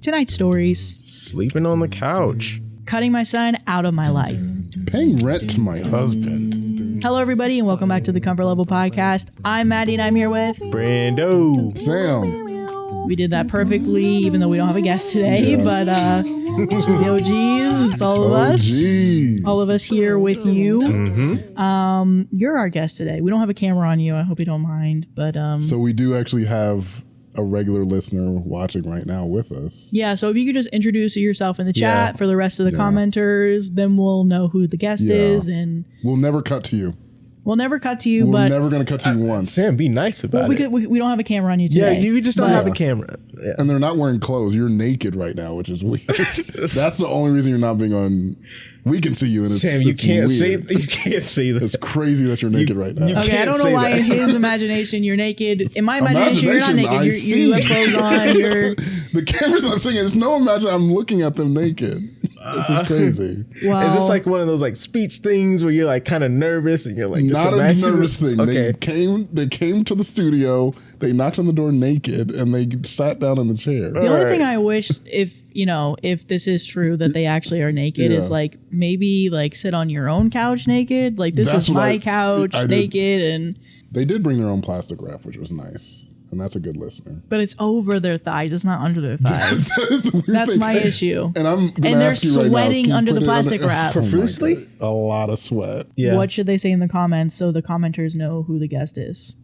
Tonight's stories. Sleeping on the couch. Cutting my son out of my life. Paying rent to my husband. Hello, everybody, and welcome back to the Comfort Level Podcast. I'm Maddie, and I'm here with... Brando. Sam. We did that perfectly, even though we don't have a guest today, but it's just the OGs. It's all of us. All of us here with you. Mm-hmm. You're our guest today. We don't have a camera on you. I hope you don't mind, but... So we do actually have a regular listener watching right now with us. Yeah, so if you could just introduce yourself in the chat for the rest of the commenters, then we'll know who the guest is, and we'll never cut to you. We'll never cut to you, We're but never going to cut to you once. Sam, be nice about it. we don't have a camera on you today. Yeah, you just don't have a camera. Yeah. And they're not wearing clothes. You're naked right now, which is weird. That's the only reason you're not being on. We can see you, and it's Sam, you can't weird. say that. It's crazy that you're naked right now. Okay, I don't know why in his imagination you're naked. In my imagination you're not naked. You have clothes on. The camera's not saying it. There's no imagine I'm looking at them naked. This is crazy. Wow. Is this like one of those like speech things where you're like kind of nervous and you're like not a nervous thing. Okay. They came to the studio, they knocked on the door naked, and they sat down in the chair. The only thing I wish, if this is true that they actually are naked, is like maybe like sit on your own couch naked. Like this is my couch naked, and they did bring their own plastic wrap, which was nice. And that's a good listener. But it's over their thighs. It's not under their thighs. That's my issue. And they're sweating under the plastic wrap. Profusely? A lot of sweat. Yeah. What should they say in the comments so the commenters know who the guest is?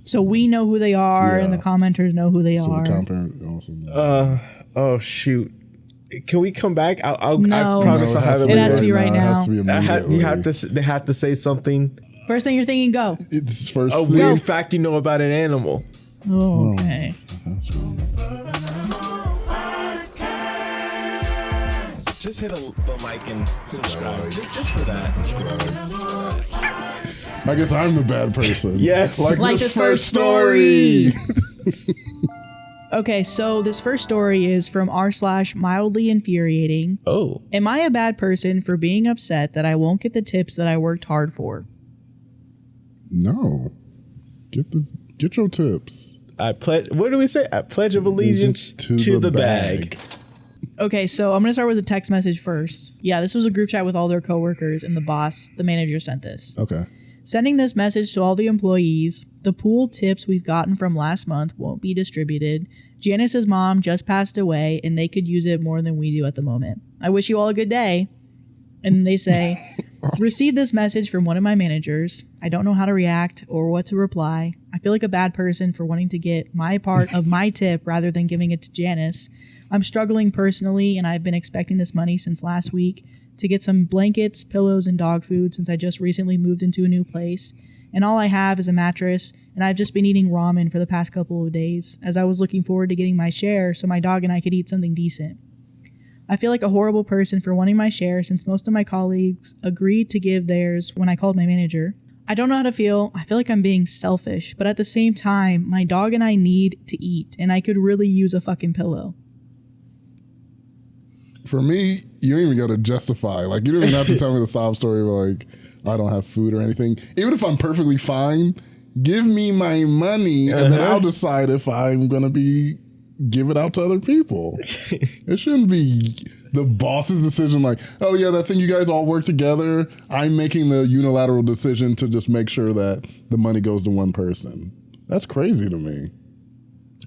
So we know who they are, and the commenters know who they are. The commenters also know. Oh shoot. Can we come back? No. I promise I'll have it. It has to be right now. It has to be immediately. They have to say something. First thing you're thinking, go. It's first A weird fact you know about an animal. Oh, okay. Just hit the like and subscribe. Just for that. I guess I'm the bad person. Yes. Like this first story. Okay, so this first story is from r/mildly infuriating. Oh. Am I a bad person for being upset that I won't get the tips that I worked hard for? No. Get your tips. What do we say? I pledge of allegiance to the bag. Okay, so I'm going to start with a text message first. Yeah, this was a group chat with all their coworkers, and the boss, the manager, sent this. Okay. Sending this message to all the employees. The pool tips we've gotten from last month won't be distributed. Janice's mom just passed away, and they could use it more than we do at the moment. I wish you all a good day. And they say, received this message from one of my managers. I don't know how to react or what to reply. I feel like a bad person for wanting to get my part of my tip rather than giving it to Janice. I'm struggling personally, and I've been expecting this money since last week to get some blankets, pillows, and dog food since I just recently moved into a new place. And all I have is a mattress, and I've just been eating ramen for the past couple of days as I was looking forward to getting my share so my dog and I could eat something decent. I feel like a horrible person for wanting my share since most of my colleagues agreed to give theirs when I called my manager. I don't know how to feel. I feel like I'm being selfish, but at the same time, my dog and I need to eat, and I could really use a fucking pillow. For me, you don't even got to justify. Like, you don't even have to tell me the sob story of, like, I don't have food or anything. Even if I'm perfectly fine, give me my money, and then I'll decide if I'm going to give it out to other people. It shouldn't be the boss's decision like, oh yeah, that thing you guys all work together. I'm making the unilateral decision to just make sure that the money goes to one person. That's crazy to me.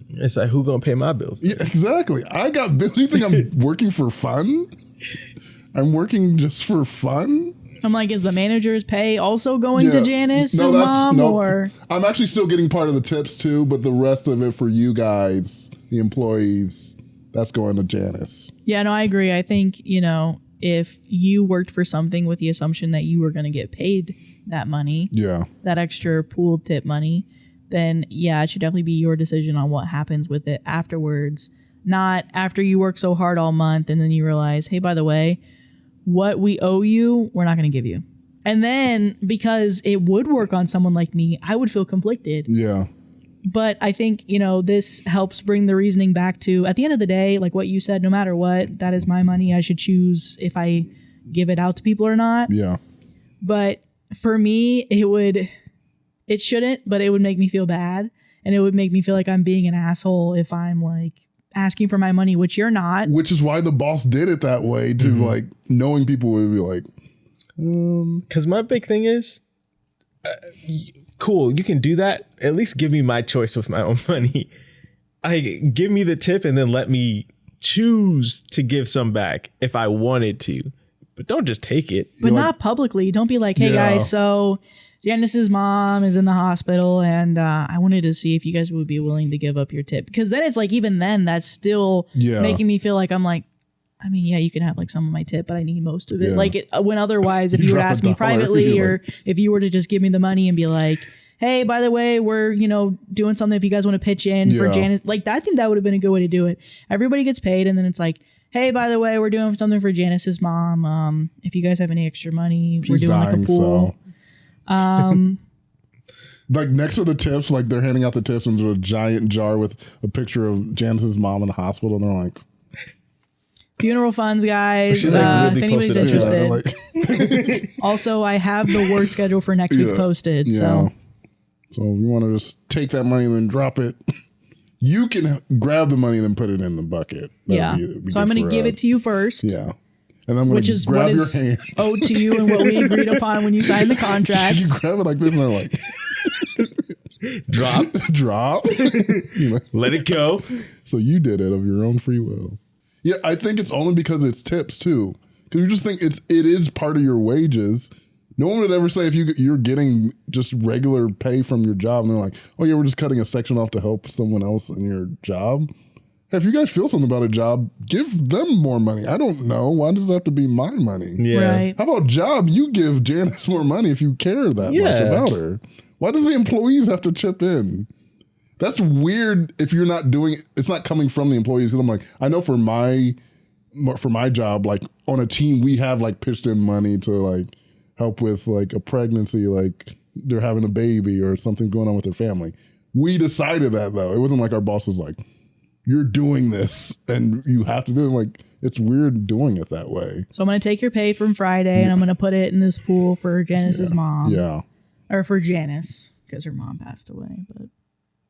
It's like, who gonna pay my bills? Yeah, exactly. I got bills. You think I'm working for fun? I'm working just for fun? I'm like, is the manager's pay also going to Janice's mom? Or I'm actually still getting part of the tips too, but the rest of it for you guys, the employees, that's going to Janice. Yeah, no, I agree. I think, if you worked for something with the assumption that you were going to get paid that money, that extra pool tip money, then yeah, it should definitely be your decision on what happens with it afterwards. Not after you work so hard all month and then you realize, hey, by the way, what we owe you, we're not going to give you. And then because it would work on someone like me, I would feel conflicted. Yeah. But I think, this helps bring the reasoning back to, at the end of the day, like what you said, no matter what, that is my money. I should choose if I give it out to people or not. Yeah. But for me, it shouldn't, but it would make me feel bad. And it would make me feel like I'm being an asshole if I'm like asking for my money, which you're not. Which is why the boss did it that way to like knowing people would be like, Because my big thing is, cool, you can do that. At least give me my choice with my own money. Give me the tip and then let me choose to give some back if I wanted to. But don't just take it. But not publicly. Don't be like, hey guys, so Janice's mom is in the hospital and I wanted to see if you guys would be willing to give up your tip. Because then it's like, even then, that's still making me feel like I'm like, I mean, yeah, you can have like some of my tip, but I need most of it. Yeah. Like when otherwise, if you would ask me privately or if you were to just give me the money and be like, hey, by the way, we're, doing something if you guys want to pitch in for Janice. Like, I think that would have been a good way to do it. Everybody gets paid and then it's like, hey, by the way, we're doing something for Janice's mom. If you guys have any extra money, we're doing like a pool. Like next to the tips, like they're handing out the tips into a giant jar with a picture of Janice's mom in the hospital. And they're like, funeral funds, guys. Like really if anybody's interested. Also, I have the work schedule for next week posted. So if you want to just take that money and then drop it, you can grab the money and then put it in the bucket. That'd be so I'm going to give it to you first. Yeah. And I'm going to grab your hand. Owed to you and what we agreed upon when you signed the contract. You grab it like this and they're like, drop. Let it go. So you did it of your own free will. Yeah, I think it's only because it's tips too. Because you just think it is part of your wages. No one would ever say if you're getting just regular pay from your job and they're like, oh yeah, we're just cutting a section off to help someone else in your job. Hey, if you guys feel something about a job, give them more money. I don't know. Why does it have to be my money? Yeah. Right. How about job? You give Janice more money if you care that much about her. Why do the employees have to chip in? That's weird if you're not doing it. It's not coming from the employees. Because I'm like, I know for my job, like on a team, we have like pitched in money to like help with like a pregnancy, like they're having a baby or something going on with their family. We decided that though. It wasn't like our boss was like, you're doing this and you have to do it. Like, it's weird doing it that way. So I'm going to take your pay from Friday and I'm going to put it in this pool for Janice's mom. Yeah. Or for Janice, because her mom passed away. But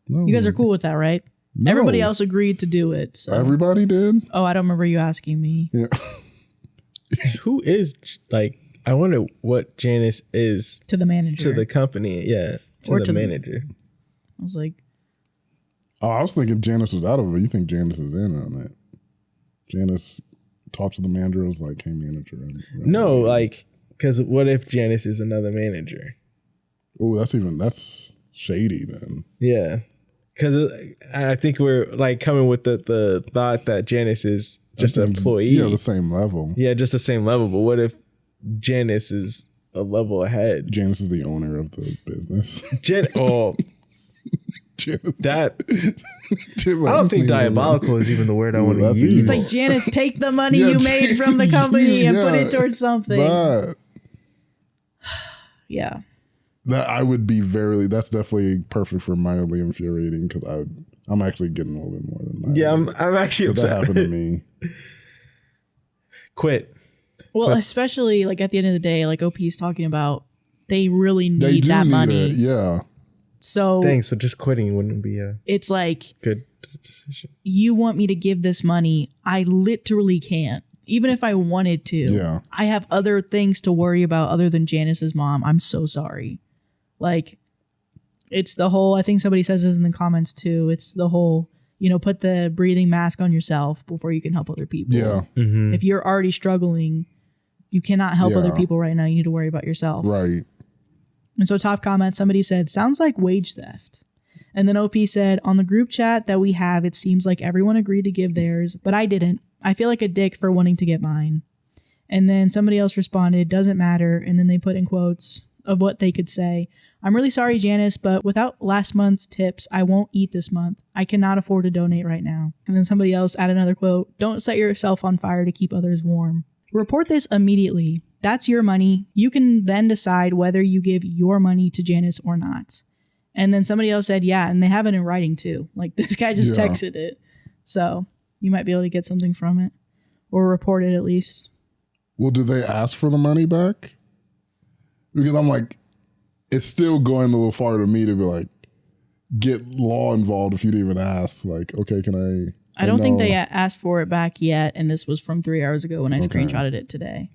you guys are cool with that, right? No. Everybody else agreed to do it. So. Everybody did? Oh, I don't remember you asking me. Yeah. Who is, like, I wonder what Janice is. To the manager. To the company, yeah. To the manager. I was like. Oh, I was thinking Janice was out of it. You think Janice is in on it? Janice talked to the manager. Was like, hey, manager. No, like, because what if Janice is another manager? Oh, that's shady then. Yeah. Because I think we're like coming with the thought that Janice is just an employee. Yeah, the same level. Yeah, just the same level. But what if Janice is a level ahead? Janice is the owner of the business. That I don't think diabolical is even the word I want to use. It's like, Janice, take the money you made from the company and put it towards something. Yeah. That I would be that's definitely perfect for mildly infuriating because I'm actually getting a little bit more than mildly. Yeah, I'm actually upset. That happened to me. Quit. Well, especially like at the end of the day, like OP's talking about, they really need that money. Yeah. So thanks. So just quitting wouldn't be it's like good decision. You want me to give this money? I literally can't. Even if I wanted to. Yeah. I have other things to worry about other than Janice's mom. I'm so sorry. Like, it's the whole, I think somebody says this in the comments too. It's the whole, put the breathing mask on yourself before you can help other people. Yeah. Mm-hmm. If you're already struggling, you cannot help other people right now. You need to worry about yourself. Right. And so top comment, somebody said, sounds like wage theft. And then OP said, on the group chat that we have, it seems like everyone agreed to give theirs, but I didn't. I feel like a dick for wanting to get mine. And then somebody else responded, doesn't matter. And then they put in quotes of what they could say. I'm really sorry, Janice, but without last month's tips, I won't eat this month. I cannot afford to donate right now. And then somebody else added another quote, don't set yourself on fire to keep others warm. Report this immediately. That's your money. You can then decide whether you give your money to Janice or not. And then somebody else said, yeah, and they have it in writing too. Like this guy just texted it. So you might be able to get something from it or report it at least. Well, did they ask for the money back? Because I'm like, it's still going a little far to me to be like, get law involved if you didn't even ask. Like, okay, can I don't think they asked for it back yet, and this was from 3 hours ago when I screenshotted it today.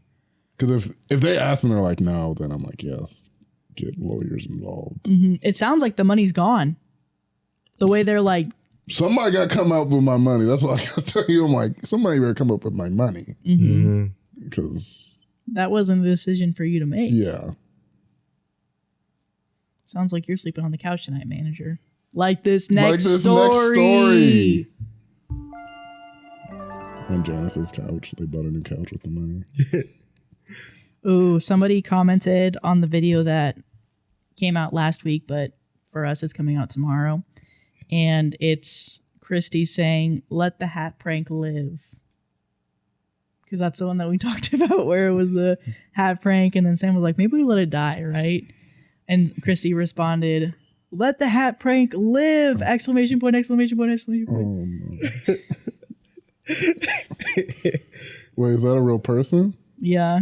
Because if they ask and they're like, no, then I'm like, yes, get lawyers involved. Mm-hmm. It sounds like the money's gone. The way they're like, somebody got to come up with my money. That's what I got to tell you. I'm like, somebody better come up with my money. Because that wasn't a decision for you to make. Yeah. Sounds like you're sleeping on the couch tonight, manager. Like this next story. On Janice's couch, they bought a new couch with the money. Ooh, somebody commented on the video that came out last week, but for us, it's coming out tomorrow. And it's Christy saying, "Let the hat prank live." Because that's the one that we talked about where it was the hat prank. And then Sam was like, maybe we let it die, right? And Christy responded, "Let the hat prank live!" Exclamation point, exclamation point, exclamation point. Oh, no. Wait, is that a real person? Yeah.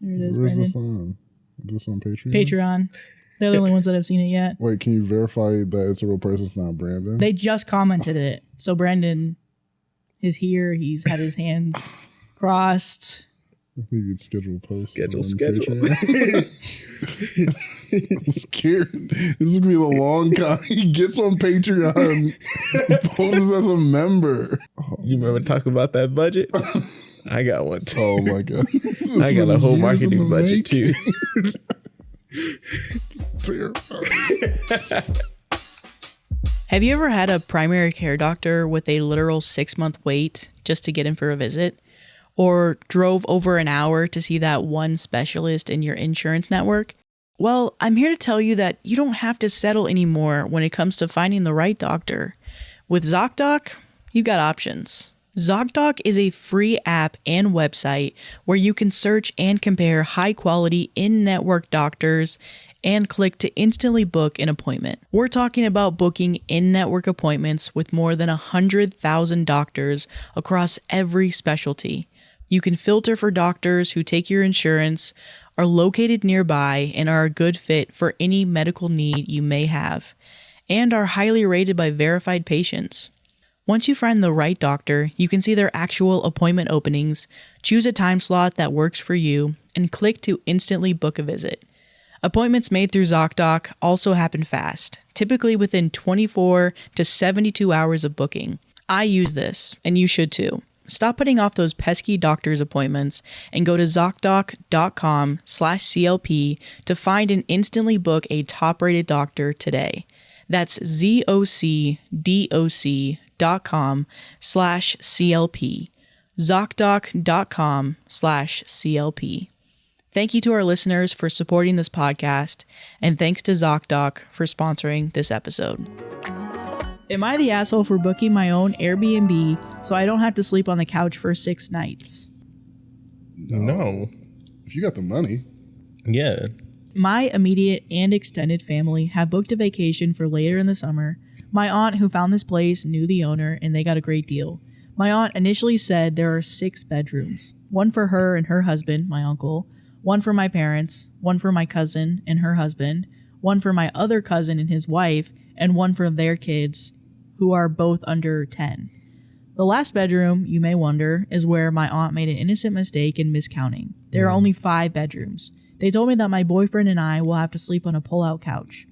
There it is, Where's Brandon. this on? Is this on Patreon? Patreon. They're the only ones that have seen it yet. Wait, can you verify that it's a real person? It's not Brandon? They just commented it. So Brandon is here. He's had his hands crossed. I think you'd schedule a post. Schedule. I'm scared. This is going to be the long con. He gets on Patreon, poses as a member. Oh, you remember talking about that budget? I got one too. Oh my God. I got a whole marketing budget too. Have you ever had a primary care doctor with a literal 6-month wait just to get in for a visit? Or drove over an hour to see that one specialist in your insurance network? Well, I'm here to tell you that you don't have to settle anymore when it comes to finding the right doctor. With ZocDoc, you've got options. ZocDoc is a free app and website where you can search and compare high-quality in-network doctors and click to instantly book an appointment. We're talking about booking in-network appointments with more than 100,000 doctors across every specialty. You can filter for doctors who take your insurance, are located nearby, and are a good fit for any medical need you may have, and are highly rated by verified patients. Once you find the right doctor, you can see their actual appointment openings, choose a time slot that works for you, and click to instantly book a visit. Appointments made through ZocDoc also happen fast, typically within 24 to 72 hours of booking. I use this, and you should too. Stop putting off those pesky doctor's appointments and go to ZocDoc.com/CLP to find and instantly book a top-rated doctor today. That's ZocDoc.com/CLP. ZocDoc.com/CLP. Thank you to our listeners for supporting this podcast, and thanks to ZocDoc for sponsoring this episode. Am I the asshole for booking my own Airbnb so I don't have to sleep on the couch for 6 nights? No. If you got the money. Yeah. My immediate and extended family have booked a vacation for later in the summer. My aunt who found this place knew the owner and they got a great deal. My aunt initially said there are 6 bedrooms. 1 for her and her husband, my uncle. 1 for my parents. 1 for my cousin and her husband. 1 for my other cousin and his wife. And 1 for their kids, who are both under 10. The last bedroom, you may wonder, is where my aunt made an innocent mistake in miscounting. There are only 5 bedrooms. They told me that my boyfriend and I will have to sleep on a pull-out couch.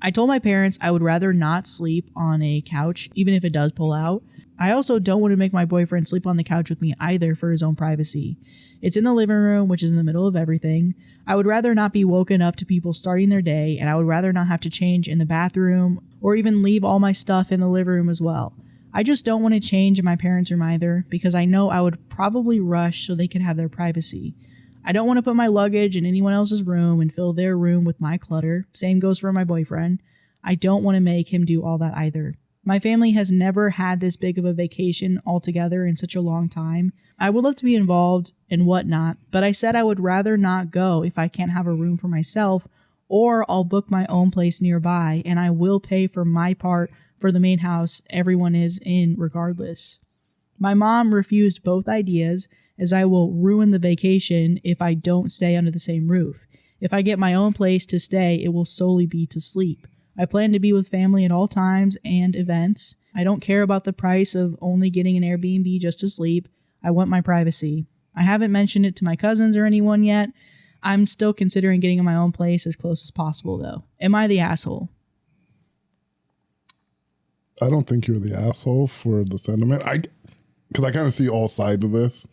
I told my parents I would rather not sleep on a couch, even if it does pull out. I also don't want to make my boyfriend sleep on the couch with me either for his own privacy. It's in the living room, which is in the middle of everything. I would rather not be woken up to people starting their day, and I would rather not have to change in the bathroom or even leave all my stuff in the living room as well. I just don't want to change in my parents' room either, because I know I would probably rush so they could have their privacy. I don't want to put my luggage in anyone else's room and fill their room with my clutter. Same goes for my boyfriend. I don't want to make him do all that either. My family has never had this big of a vacation all together in such a long time. I would love to be involved and whatnot, but I said I would rather not go if I can't have a room for myself, or I'll book my own place nearby and I will pay for my part for the main house everyone is in regardless. My mom refused both ideas, as I will ruin the vacation if I don't stay under the same roof. If I get my own place to stay, it will solely be to sleep. I plan to be with family at all times and events. I don't care about the price of only getting an Airbnb just to sleep. I want my privacy. I haven't mentioned it to my cousins or anyone yet. I'm still considering getting in my own place as close as possible, though. Am I the asshole? I don't think you're the asshole for the sentiment. Because I kind of see all sides of this.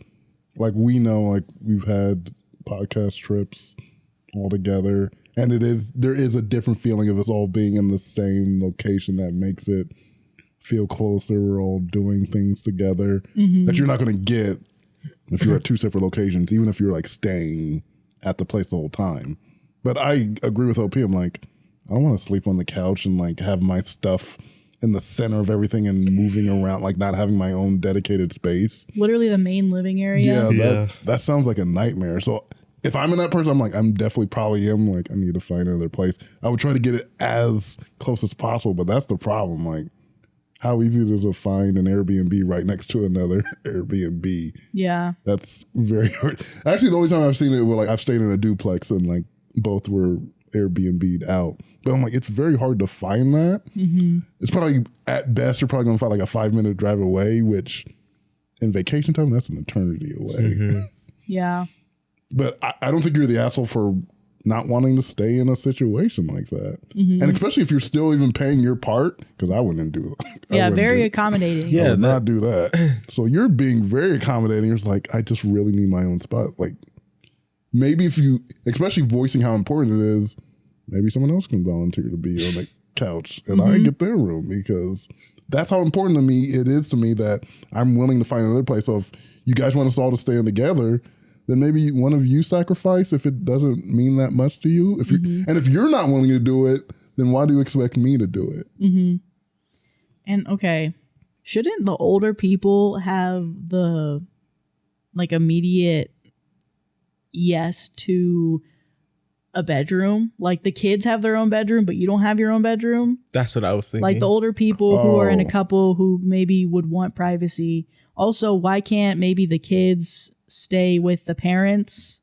Like, we know, like, we've had podcast trips all together, and there is a different feeling of us all being in the same location that makes it feel closer. We're all doing things together that you're not going to get if you're at two separate locations, even if you're like staying at the place the whole time. But I agree with OP. I'm like, I don't want to sleep on the couch and like have my stuff in the center of everything and moving around, like not having my own dedicated space. Literally the main living area. Yeah. That sounds like a nightmare. So if I'm in that person, I'm like, I'm definitely probably am like, I need to find another place. I would try to get it as close as possible, but that's the problem. Like, how easy it is to find an Airbnb right next to another Airbnb. Yeah. That's very hard. Actually, the only time I've seen it was like I've stayed in a duplex and like both were Airbnb'd out. But I'm like, it's very hard to find that. It's probably, at best, you're probably going to find like a 5-minute drive away, which in vacation time, that's an eternity away. Yeah. But I don't think you're the asshole for not wanting to stay in a situation like that. And especially if you're still even paying your part, because I wouldn't do it. Yeah, very accommodating. I would not do that. So you're being very accommodating. You're just like, I just really need my own spot. Like, maybe if you, especially voicing how important it is, maybe someone else can volunteer to be on the couch and I get their room, because that's how important it is to me that I'm willing to find another place. So if you guys want us all to stay in together, then maybe one of you sacrifice if it doesn't mean that much to you. If you and if you're not willing to do it, then why do you expect me to do it? And okay, shouldn't the older people have the like immediate yes to a bedroom? Like the kids have their own bedroom, but you don't have your own bedroom. That's what I was thinking. Like the older people who are in a couple who maybe would want privacy. Also, why can't maybe the kids stay with the parents?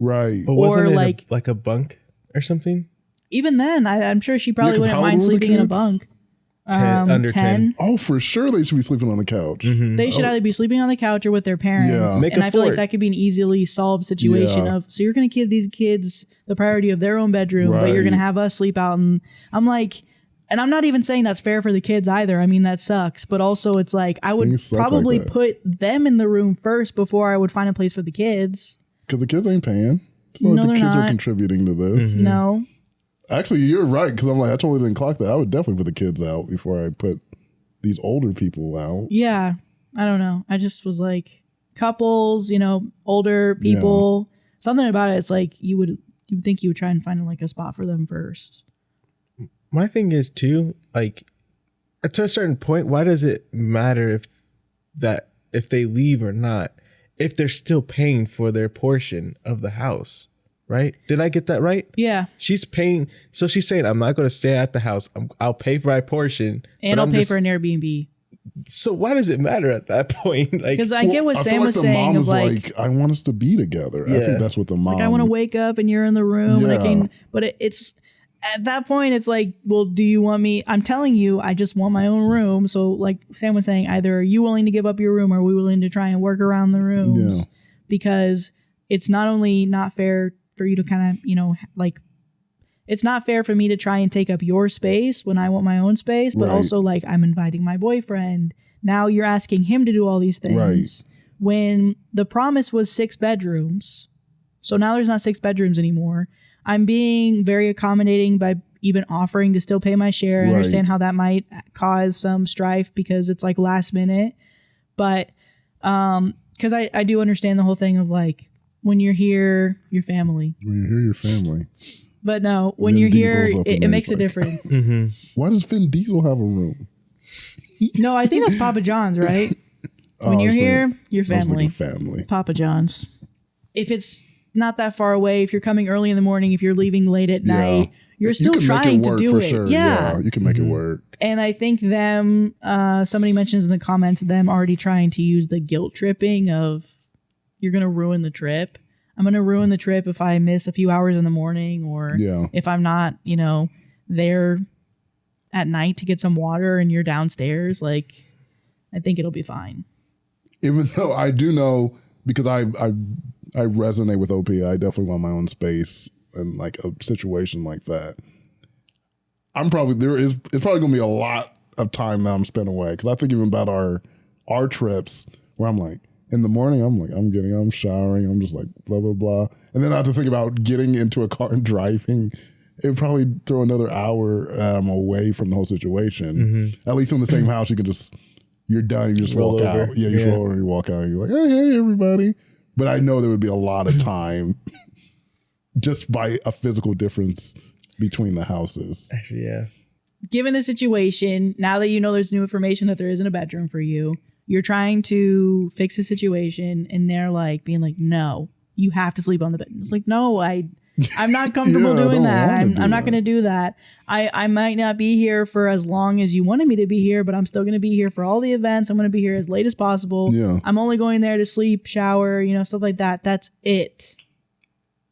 Right. But wasn't or it like a bunk or something? Even then, I'm sure she probably 'cause wouldn't how old mind were the sleeping in a kids? bunk. Under 10. Oh, for sure they should be sleeping on the couch. They should either be sleeping on the couch or with their parents. Yeah. Make And a I feel like fort. that could be an easily solved situation Yeah. of, so you're going to give these kids the priority of their own bedroom, but you're Right. going to have us sleep out. And I'm like, and I'm not even saying that's fair for the kids either. I mean, that sucks. But also it's like, I would Things suck like probably that. put them in the room first before I would find a place for the kids. Because the kids ain't paying. So No, the they're kids are not. contributing to this. No. Actually, you're right. Because I'm like, I totally didn't clock that. I would definitely put the kids out before I put these older people out. Yeah. I don't know. I just was like, couples, older people, something about it. It's like you would think you would try and find like a spot for them first. My thing is too, like, to a certain point, why does it matter if they leave or not, if they're still paying for their portion of the house, right? Did I get that right? Yeah. She's paying, so she's saying, I'm not going to stay at the house. I'll pay for my portion. And I'll pay for an Airbnb. So why does it matter at that point? Like, Because I get what I feel Sam like was the saying mom of is like, I want us to be together. I Yeah. think that's what the mom. I want to wake up and you're in the room and I Yeah. can, but it's at that point, it's like, well, do you want me? I'm telling you, I just want my own room. So like Sam was saying, either are you willing to give up your room or are we willing to try and work around the rooms? Yeah. Because it's not only not fair for you to kind of, like, it's not fair for me to try and take up your space when I want my own space, but Right. also like I'm inviting my boyfriend. Now you're asking him to do all these things. Right. When the promise was 6 bedrooms. So now there's not 6 bedrooms anymore. I'm being very accommodating by even offering to still pay my share. I Right. understand how that might cause some strife because it's like last minute. But because I do understand the whole thing of like, when you're here, your family. When you hear your family. But no, when Vin you're here, Diesel's up in it there, makes a like- difference. Why does Vin Diesel have a room? No, I think that's Papa John's, right? When Oh, you're I was here, thinking- your I was thinking family. family. Papa John's. If it's not that far away, if you're coming early in the morning, if you're leaving late at night, you're You still can make trying it to work do for it. sure. Yeah. You can make it work. And I think them, somebody mentions in the comments, them already trying to use the guilt tripping of you're going to ruin the trip. I'm going to ruin the trip if I miss a few hours in the morning or Yeah. if I'm not, there at night to get some water and you're downstairs, like, I think it'll be fine. Even though I do know, because I resonate with OP, I definitely want my own space and like a situation like that. It's probably going to be a lot of time that I'm spending away. Because I think even about our trips where I'm like, in the morning, I'm showering, I'm just like, blah, blah, blah. And then I have to think about getting into a car and driving. It would probably throw another hour away from the whole situation. Mm-hmm. At least in the same house, you can just, you're done, you just walk out. Yeah, you just roll over and you walk out and you're like, hey, everybody. But I know there would be a lot of time just by a physical difference between the houses. Actually, yeah. Given the situation, now that you know there's new information that there isn't a bedroom for you, you're trying to fix the situation and they're like being like, no, you have to sleep on the bed. It's like, no, I'm not comfortable doing that. I'm not going to do that. I might not be here for as long as you wanted me to be here, but I'm still going to be here for all the events. I'm going to be here as late as possible. Yeah. I'm only going there to sleep, shower, stuff like that. That's it.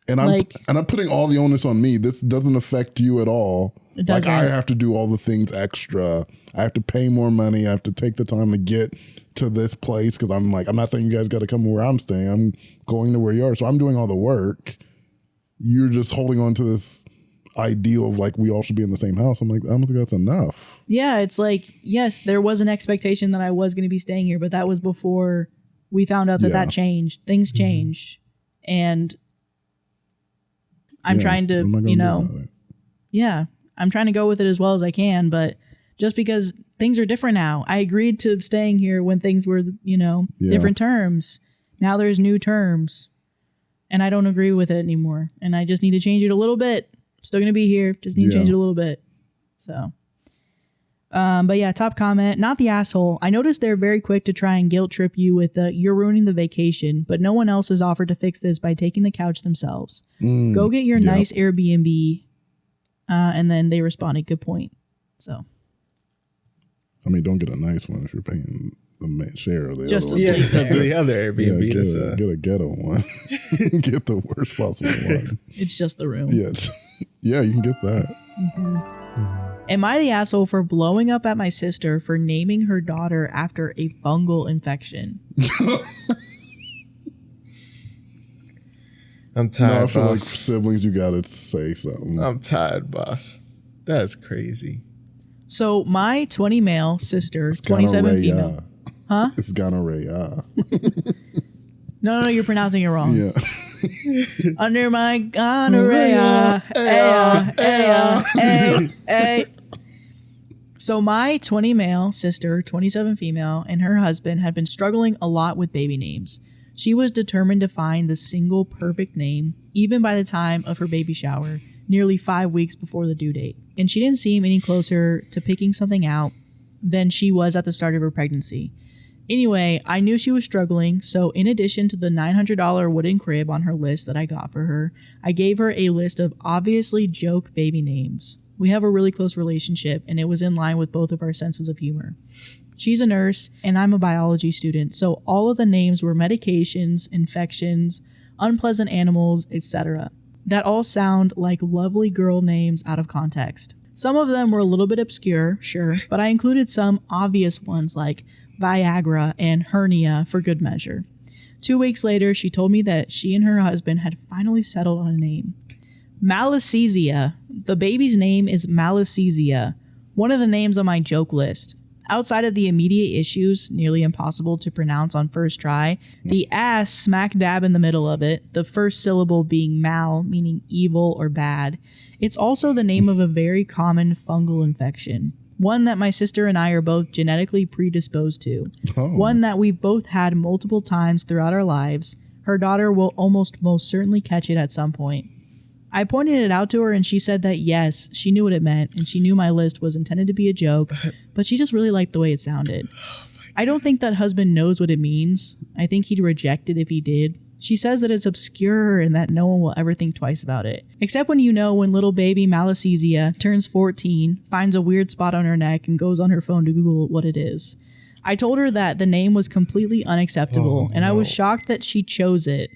And I'm putting all the onus on me. This doesn't affect you at all. It doesn't. Like I have to do all the things extra. I have to pay more money. I have to take the time to get to this place because I'm not saying you guys got to come where I'm staying. I'm going to where you are. So I'm doing all the work. You're just holding on to this ideal of like we all should be in the same house. I'm like, I don't think that's enough. Yeah, it's like, yes, there was an expectation that I was going to be staying here, but that was before we found out that changed. Things changed. And I'm trying to, I'm trying to go with it as well as I can, but just because things are different now, I agreed to staying here when things were, different terms. Now there's new terms and I don't agree with it anymore. And I just need to change it a little bit. I'm still going to be here. Just need to change it a little bit. So, but yeah, top comment, not the asshole. I noticed they're very quick to try and guilt trip you with you're ruining the vacation, but no one else has offered to fix this by taking the couch themselves. Go get your nice Airbnb. And then they responded, good point. So. I mean, don't get a nice one if you're paying the share of the just other one. Just the other Airbnb. Get a ghetto one. Get the worst possible one. It's just the room. Yes. Yeah, you can get that. Mm-hmm. Mm-hmm. Am I the asshole for blowing up at my sister for naming her daughter after a fungal infection? I'm tired, I feel boss. like siblings, you gotta say something. I'm tired, boss. That's crazy. So my 20 male sister, 27 female. Huh? It's gonorrhea. No, you're pronouncing it wrong. Yeah. Under my gonorrhea. So my 20 male sister, 27 female, and her husband had been struggling a lot with baby names. She was determined to find the single perfect name, even by the time of her baby shower, nearly 5 weeks before the due date. And she didn't seem any closer to picking something out than she was at the start of her pregnancy. Anyway, I knew she was struggling, so in addition to the $900 wooden crib on her list that I got for her, I gave her a list of obviously joke baby names. We have a really close relationship, and it was in line with both of our senses of humor. She's a nurse, and I'm a biology student, so all of the names were medications, infections, unpleasant animals, etc. That all sound like lovely girl names out of context. Some of them were a little bit obscure, sure, but I included some obvious ones like Viagra and hernia for good measure. 2 weeks later, she told me that she and her husband had finally settled on a name. Malassezia. The baby's name is Malassezia, one of the names on my joke list. Outside of the immediate issues, nearly impossible to pronounce on first try, the ass smack dab in the middle of it, the first syllable being mal, meaning evil or bad. It's also the name of a very common fungal infection, one that my sister and I are both genetically predisposed to, one that we've both had multiple times throughout our lives. Her daughter will almost most certainly catch it at some point. I pointed it out to her and she said that yes, she knew what it meant and she knew my list was intended to be a joke, but she just really liked the way it sounded. I don't think that husband knows what it means. I think he'd reject it if he did. She says that it's obscure and that no one will ever think twice about it. Except when when little baby Malassezia turns 14, finds a weird spot on her neck and goes on her phone to Google what it is. I told her that the name was completely unacceptable and I was shocked that she chose it.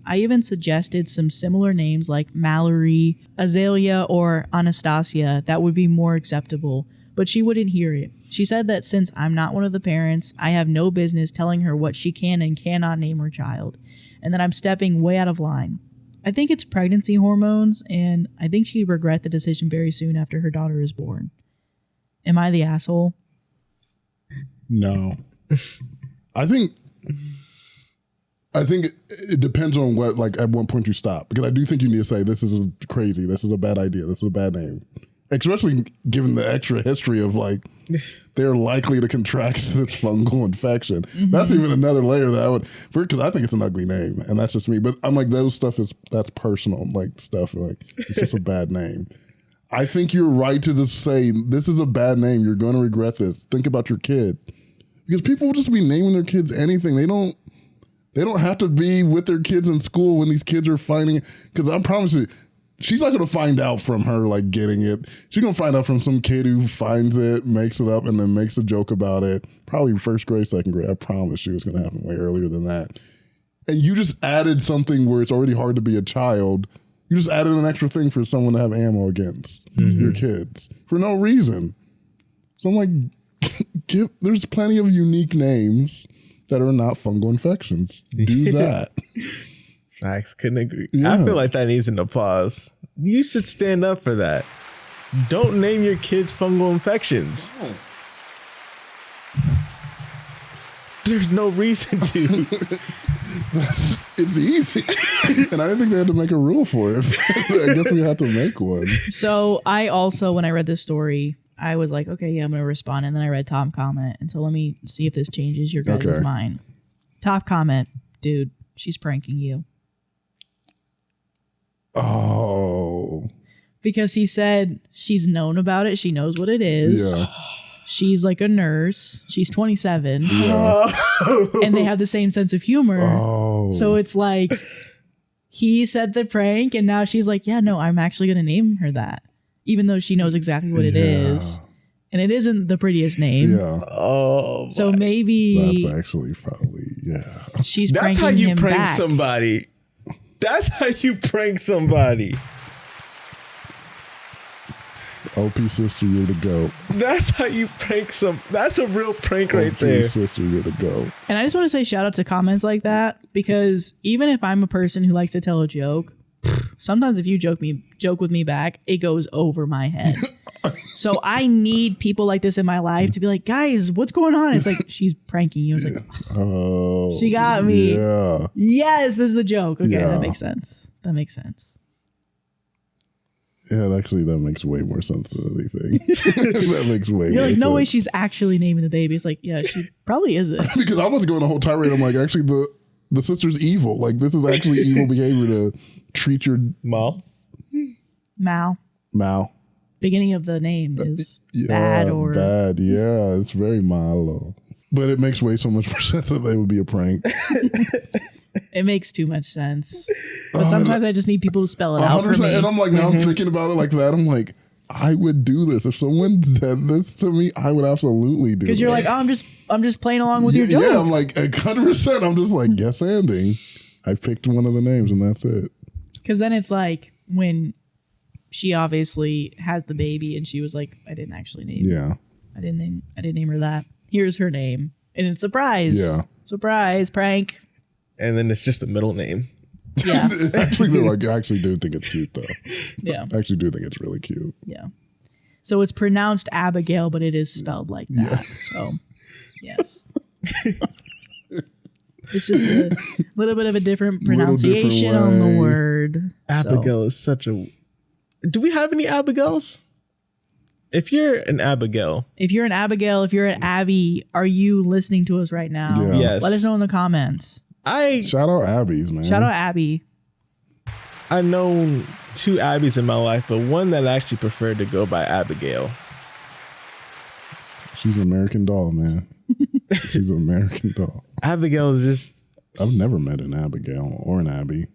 I even suggested some similar names like Mallory, Azalea, or Anastasia that would be more acceptable, but she wouldn't hear it. She said that since I'm not one of the parents, I have no business telling her what she can and cannot name her child, and that I'm stepping way out of line. I think it's pregnancy hormones, and I think she'd regret the decision very soon after her daughter is born. Am I the asshole? No. I think it depends on what, like, at what point you stop. Because I do think you need to say, this is crazy, this is a bad idea, this is a bad name. Especially given the extra history of, like, they're likely to contract this fungal infection. Mm-hmm. That's even another layer that I would, because I think it's an ugly name, and that's just me. But I'm like, that's personal, like, stuff, like, it's just a bad name. I think you're right to just say, this is a bad name, you're going to regret this. Think about your kid. Because people will just be naming their kids anything. They don't have to be with their kids in school when these kids are finding, because I promise you, she's not going to find out from her, like, getting it. She's going to find out from some kid who finds it, makes it up, and then makes a joke about it. Probably first grade, second grade. I promise you it's going to happen way earlier than that. And you just added something where it's already hard to be a child. You just added an extra thing for someone to have ammo against your kids for no reason. So I'm like, there's plenty of unique names that are not fungal infections. Do that. Facts, couldn't agree. Yeah. I feel like that needs an applause. You should stand up for that. Don't name your kids fungal infections. Oh. There's no reason to. It's easy. And I didn't think they had to make a rule for it. I guess we had to make one. So I also, when I read this story, I was like, okay, yeah, I'm going to respond. And then I read top comment. And so let me see if this changes your guys' mind. Top comment, dude, she's pranking you. Oh. Because he said she's known about it. She knows what it is. Yeah. She's like a nurse. She's 27. Yeah. And they have the same sense of humor. Oh. So it's like he said the prank and now she's like, yeah, no, I'm actually going to name her that. Even though she knows exactly what it is. And it isn't the prettiest name. Yeah. Oh. So maybe that's actually probably, yeah. She's That's pranking how you him prank back. somebody. That's how you prank somebody. OP sister, you're the GOAT. That's how you prank some. That's a real prank right there. OP sister, you're the GOAT. And I just want to say shout out to comments like that, because even if I'm a person who likes to tell a joke, sometimes if you joke with me back, it goes over my head. So I need people like this in my life to be like, guys, what's going on? It's like, she's pranking you. It's like, oh, she got me. Yeah. Yes, this is a joke. Okay, Yeah. that makes sense. Yeah, actually, that makes way more sense than anything. That makes way You're more like, sense. no way she's actually naming the baby. It's like, yeah, she probably isn't. Because I was going the whole tirade. I'm like, actually, the sister's evil. Like, this is actually evil behavior to treat your Mal. Mal. Beginning of the name is bad or bad. Yeah, it's very malo. But it makes way so much more sense that they would be a prank. It makes too much sense. But sometimes I just need people to spell it out for me. And I'm like, now I'm thinking about it like that. I'm like, I would do this. If someone said this to me, I would absolutely do it. Because you're like, oh, I'm just playing along with your joke. Yeah, I'm like, 100%. I'm just like, yes, ending. I picked one of the names and that's it. Because then it's like when she obviously has the baby and she was like, I didn't actually name her. Yeah. I didn't name her that. Here's her name. And it's surprise. Yeah. Surprise, prank. And then it's just a middle name. Yeah. Actually, no, I actually do think it's cute, though. Yeah. I actually do think it's really cute. Yeah. So it's pronounced Abigail, but it is spelled like that. Yeah. So, yes. It's just a little bit of a different pronunciation on the word. Abigail is such a... Do we have any Abigails? If you're an Abigail, if you're an Abby, are you listening to us right now? Yeah. Yes. Let us know in the comments. Shout out Abby's, man. Shout out Abby. I've known 2 Abbies in my life, but one that actually preferred to go by Abigail. She's an American doll, man. She's an American doll. Abigail is just... I've never met an Abigail or an Abby.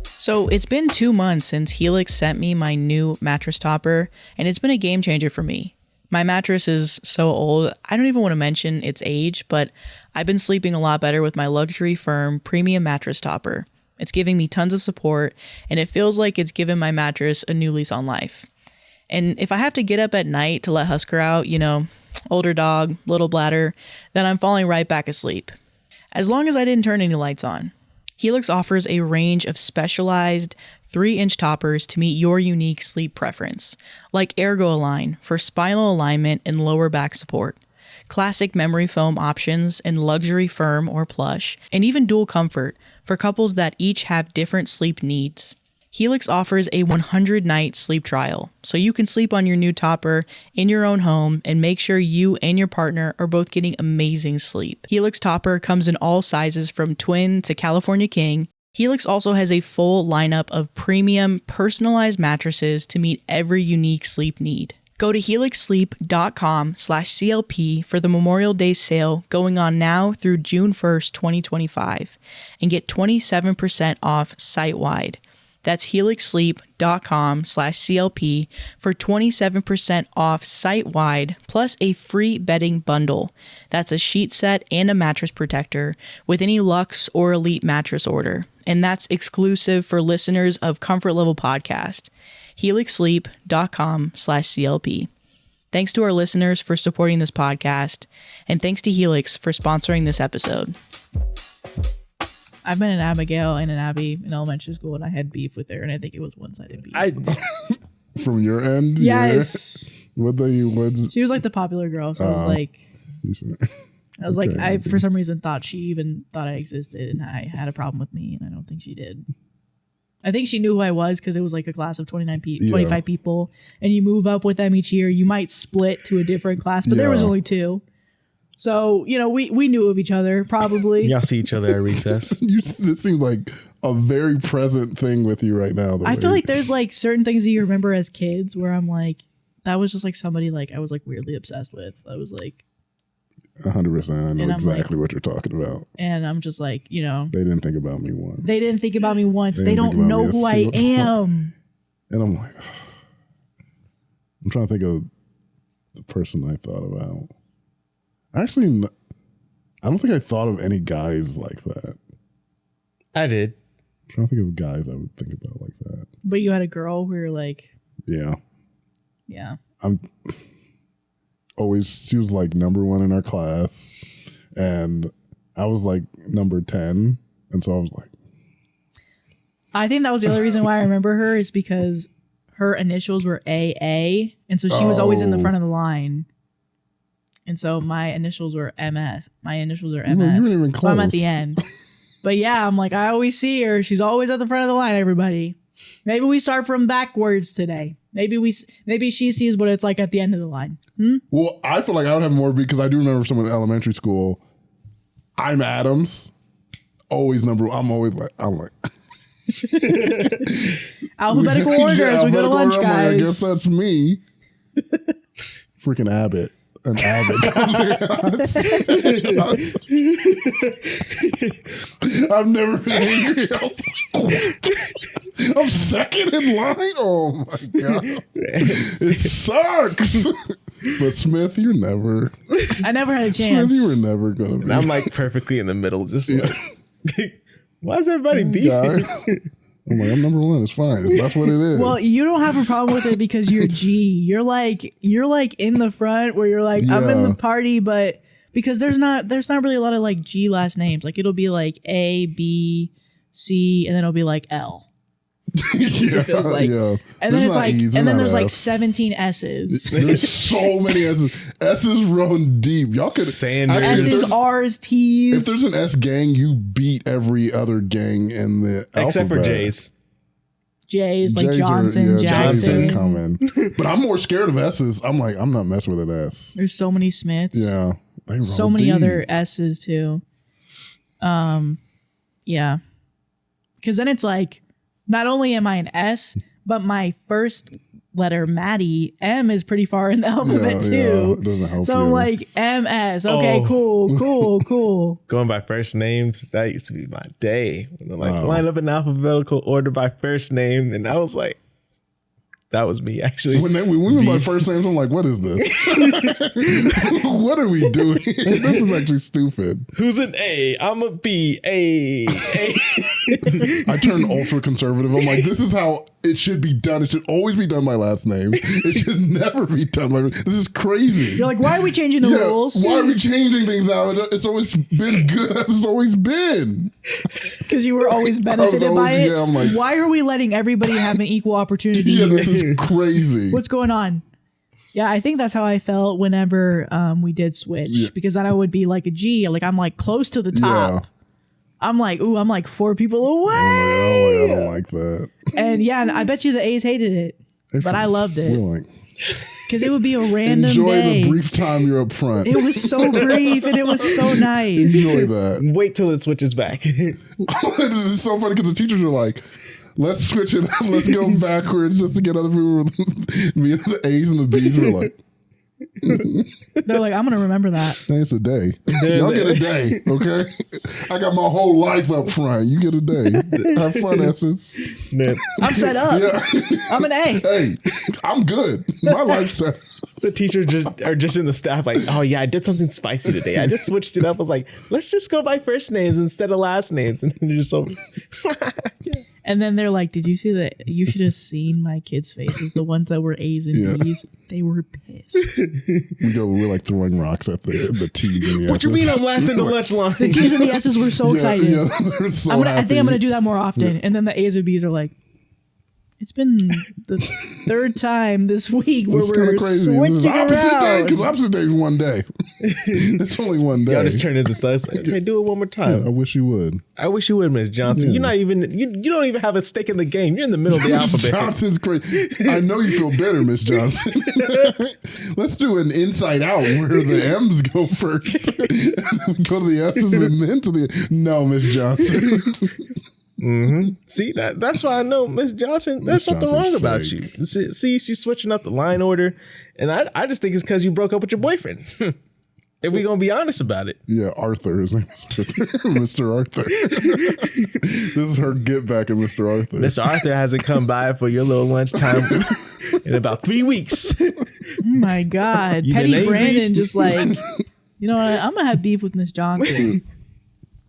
So it's been 2 months since Helix sent me my new mattress topper, and it's been a game changer for me. My mattress is so old, I don't even want to mention its age, but I've been sleeping a lot better with my luxury firm premium mattress topper. It's giving me tons of support, and it feels like it's given my mattress a new lease on life. And if I have to get up at night to let Husker out, you know, older dog, little bladder, then I'm falling right back asleep. As long as I didn't turn any lights on. Helix offers a range of specialized 3-inch toppers to meet your unique sleep preference, like Ergo Align for spinal alignment and lower back support, classic memory foam options and luxury firm or plush, and even dual comfort for couples that each have different sleep needs. Helix offers a 100-night sleep trial, so you can sleep on your new topper in your own home and make sure you and your partner are both getting amazing sleep. Helix topper comes in all sizes from twin to California king. Helix also has a full lineup of premium, personalized mattresses to meet every unique sleep need. Go to helixsleep.com/CLP for the Memorial Day sale going on now through June 1st, 2025, and get 27% off site-wide. That's helixsleep.com/CLP for 27% off site-wide, plus a free bedding bundle. That's a sheet set and a mattress protector with any Luxe or Elite mattress order. And that's exclusive for listeners of Comfort Level Podcast. helixsleep.com/CLP. Thanks to our listeners for supporting this podcast, and thanks to Helix for sponsoring this episode. I've been an Abigail and an Abby in elementary school, and I had beef with her, and I think it was one-sided beef. From your end? Yes. What? She was like the popular girl, so I was like, I for some reason thought she even thought I existed, and I had a problem with me, and I don't think she did. I think she knew who I was because it was like a class of 25 people, and you move up with them each year. You might split to a different class, but there was only 2. So, you know, we knew of each other, probably. Y'all see each other at recess. This seems like a very present thing with you right now. I feel like there's like certain things that you remember as kids where I'm like, that was just like somebody like I was like weirdly obsessed with. I was like 100%. I know exactly what you're talking about. And I'm just like, you know. They didn't think about me once. They don't know who I am. And I'm like, I'm trying to think of the person I thought about. Actually, I don't think I thought of any guys like that. I did. I'm trying to think of guys I would think about like that. But you had a girl who were like... Yeah. Yeah. She was like number 1 in our class. And I was like number 10. And so I was like... I think that was the only reason why I remember her is because her initials were AA. And so she was always in the front of the line. And so my initials were MS. My initials are MS. You weren't even close. So I'm at the end. But yeah, I'm like, I always see her. She's always at the front of the line, everybody. Maybe we start from backwards today. Maybe she sees what it's like at the end of the line. Well, I feel like I would have more because I do remember someone in elementary school. I'm Adams. Always number one. I'm like. Alphabetical order as we go to lunch, guys. I guess that's me. Freaking Abbott. An Abbott. I've never been angry. I'm second in line. Oh my God. It sucks. But Smith, you're never. I never had a chance. Smith, you were never going to be. And I'm like perfectly in the middle, just like, why is everybody beefing? I'm like, I'm number 1. It's fine. That's what it is. Well, you don't have a problem with it because you're G. You're like in the front where you're like, I'm in the party, but because there's not really a lot of like G last names. Like it'll be like A, B, C, and then it'll be like L. It feels like. Yeah. And then it's like, and then there's like 17 S's. There's so many S's. S's run deep. Y'all could S's, R's, T's. If there's an S gang, you beat every other gang in the except alphabet. for J's. J's like Johnson, Jackson. J's are coming. But I'm more scared of S's. I'm like, I'm not messing with an S. There's so many Smiths. Yeah. So many other S's too. Yeah. Because then it's like, not only am I an S, but my first letter, Madi, M is pretty far in the alphabet too. Yeah, it doesn't help so I'm like, MS. Okay, cool. Going by first names, that used to be my day. Like line up in alphabetical order by first name. And I was like, That was me, actually. When we went by first names, I'm like, what is this? What are we doing? This is actually stupid. Who's an A? I'm a B. A. I turned ultra conservative. I'm like, this is how it should be done. It should always be done by last names. It should never be done by. This is crazy. You're like, why are we changing the rules? Why are we changing things now? It's always been good as it's always been. Because you were always benefited by it. Yeah, I'm like, why are we letting everybody have an equal opportunity? yeah, this is crazy. What's going on? Yeah, I think that's how I felt whenever we did switch, because then I would be like a G, like I'm like close to the top. Yeah. I'm like 4 people away. Oh, I don't like that. And yeah, and I bet you the A's hated it, but I loved it because it would be a random enjoy day. the brief time you're up front. It was so brief and it was so nice. Enjoy that. Wait till it switches back. It's so funny because the teachers are like, let's switch it up. Let's go backwards just to get other people. Me and the A's and the B's were like, They're like, I'm going to remember that. it's a day. Y'all get a day, okay? I got my whole life up front. You get a day. Have fun, Essence. I'm set up. Yeah. I'm an A. Hey, I'm good. My life's set. The teachers are just in the staff like, oh yeah, I did something spicy today. I just switched it up. I was like, let's just go by first names instead of last names. And then they're just so... Yeah. And then they're like, did you see that? You should have seen my kids' faces. The ones that were A's and B's. They were pissed. We're like throwing rocks at the T's and the S's. What you mean I'm last in the lunch line? The T's and the S's were so excited. Yeah, they're so I think I'm going to do that more often. Yeah. And then the A's and B's are like, it's been the third time this week where we're switching around. Because opposite day is one day. It's only one day. Y'all just turn into thugs. Okay, do it one more time. Yeah, I wish you would. I wish you would, Miss Johnson. Yeah. You're not even. You don't even have a stake in the game. You're in the middle of the alphabet. Johnson's crazy. I know you feel better, Miss Johnson. Let's do an inside out where the M's go first. And then we go to the S's and then to the. No, Miss Johnson. Mm-hmm. See that's why I know Miss Johnson. There's something wrong about you. See, she's switching up the line order, and I just think it's because you broke up with your boyfriend. If we're gonna be honest about it. Yeah, Arthur. His name is Mr. Arthur. This is her get back at Mr. Arthur. Mr. Arthur hasn't come by for your little lunchtime in about 3 weeks. Oh my God. Petty Brandon just like, you know what? I'm going to have beef with Miss Johnson.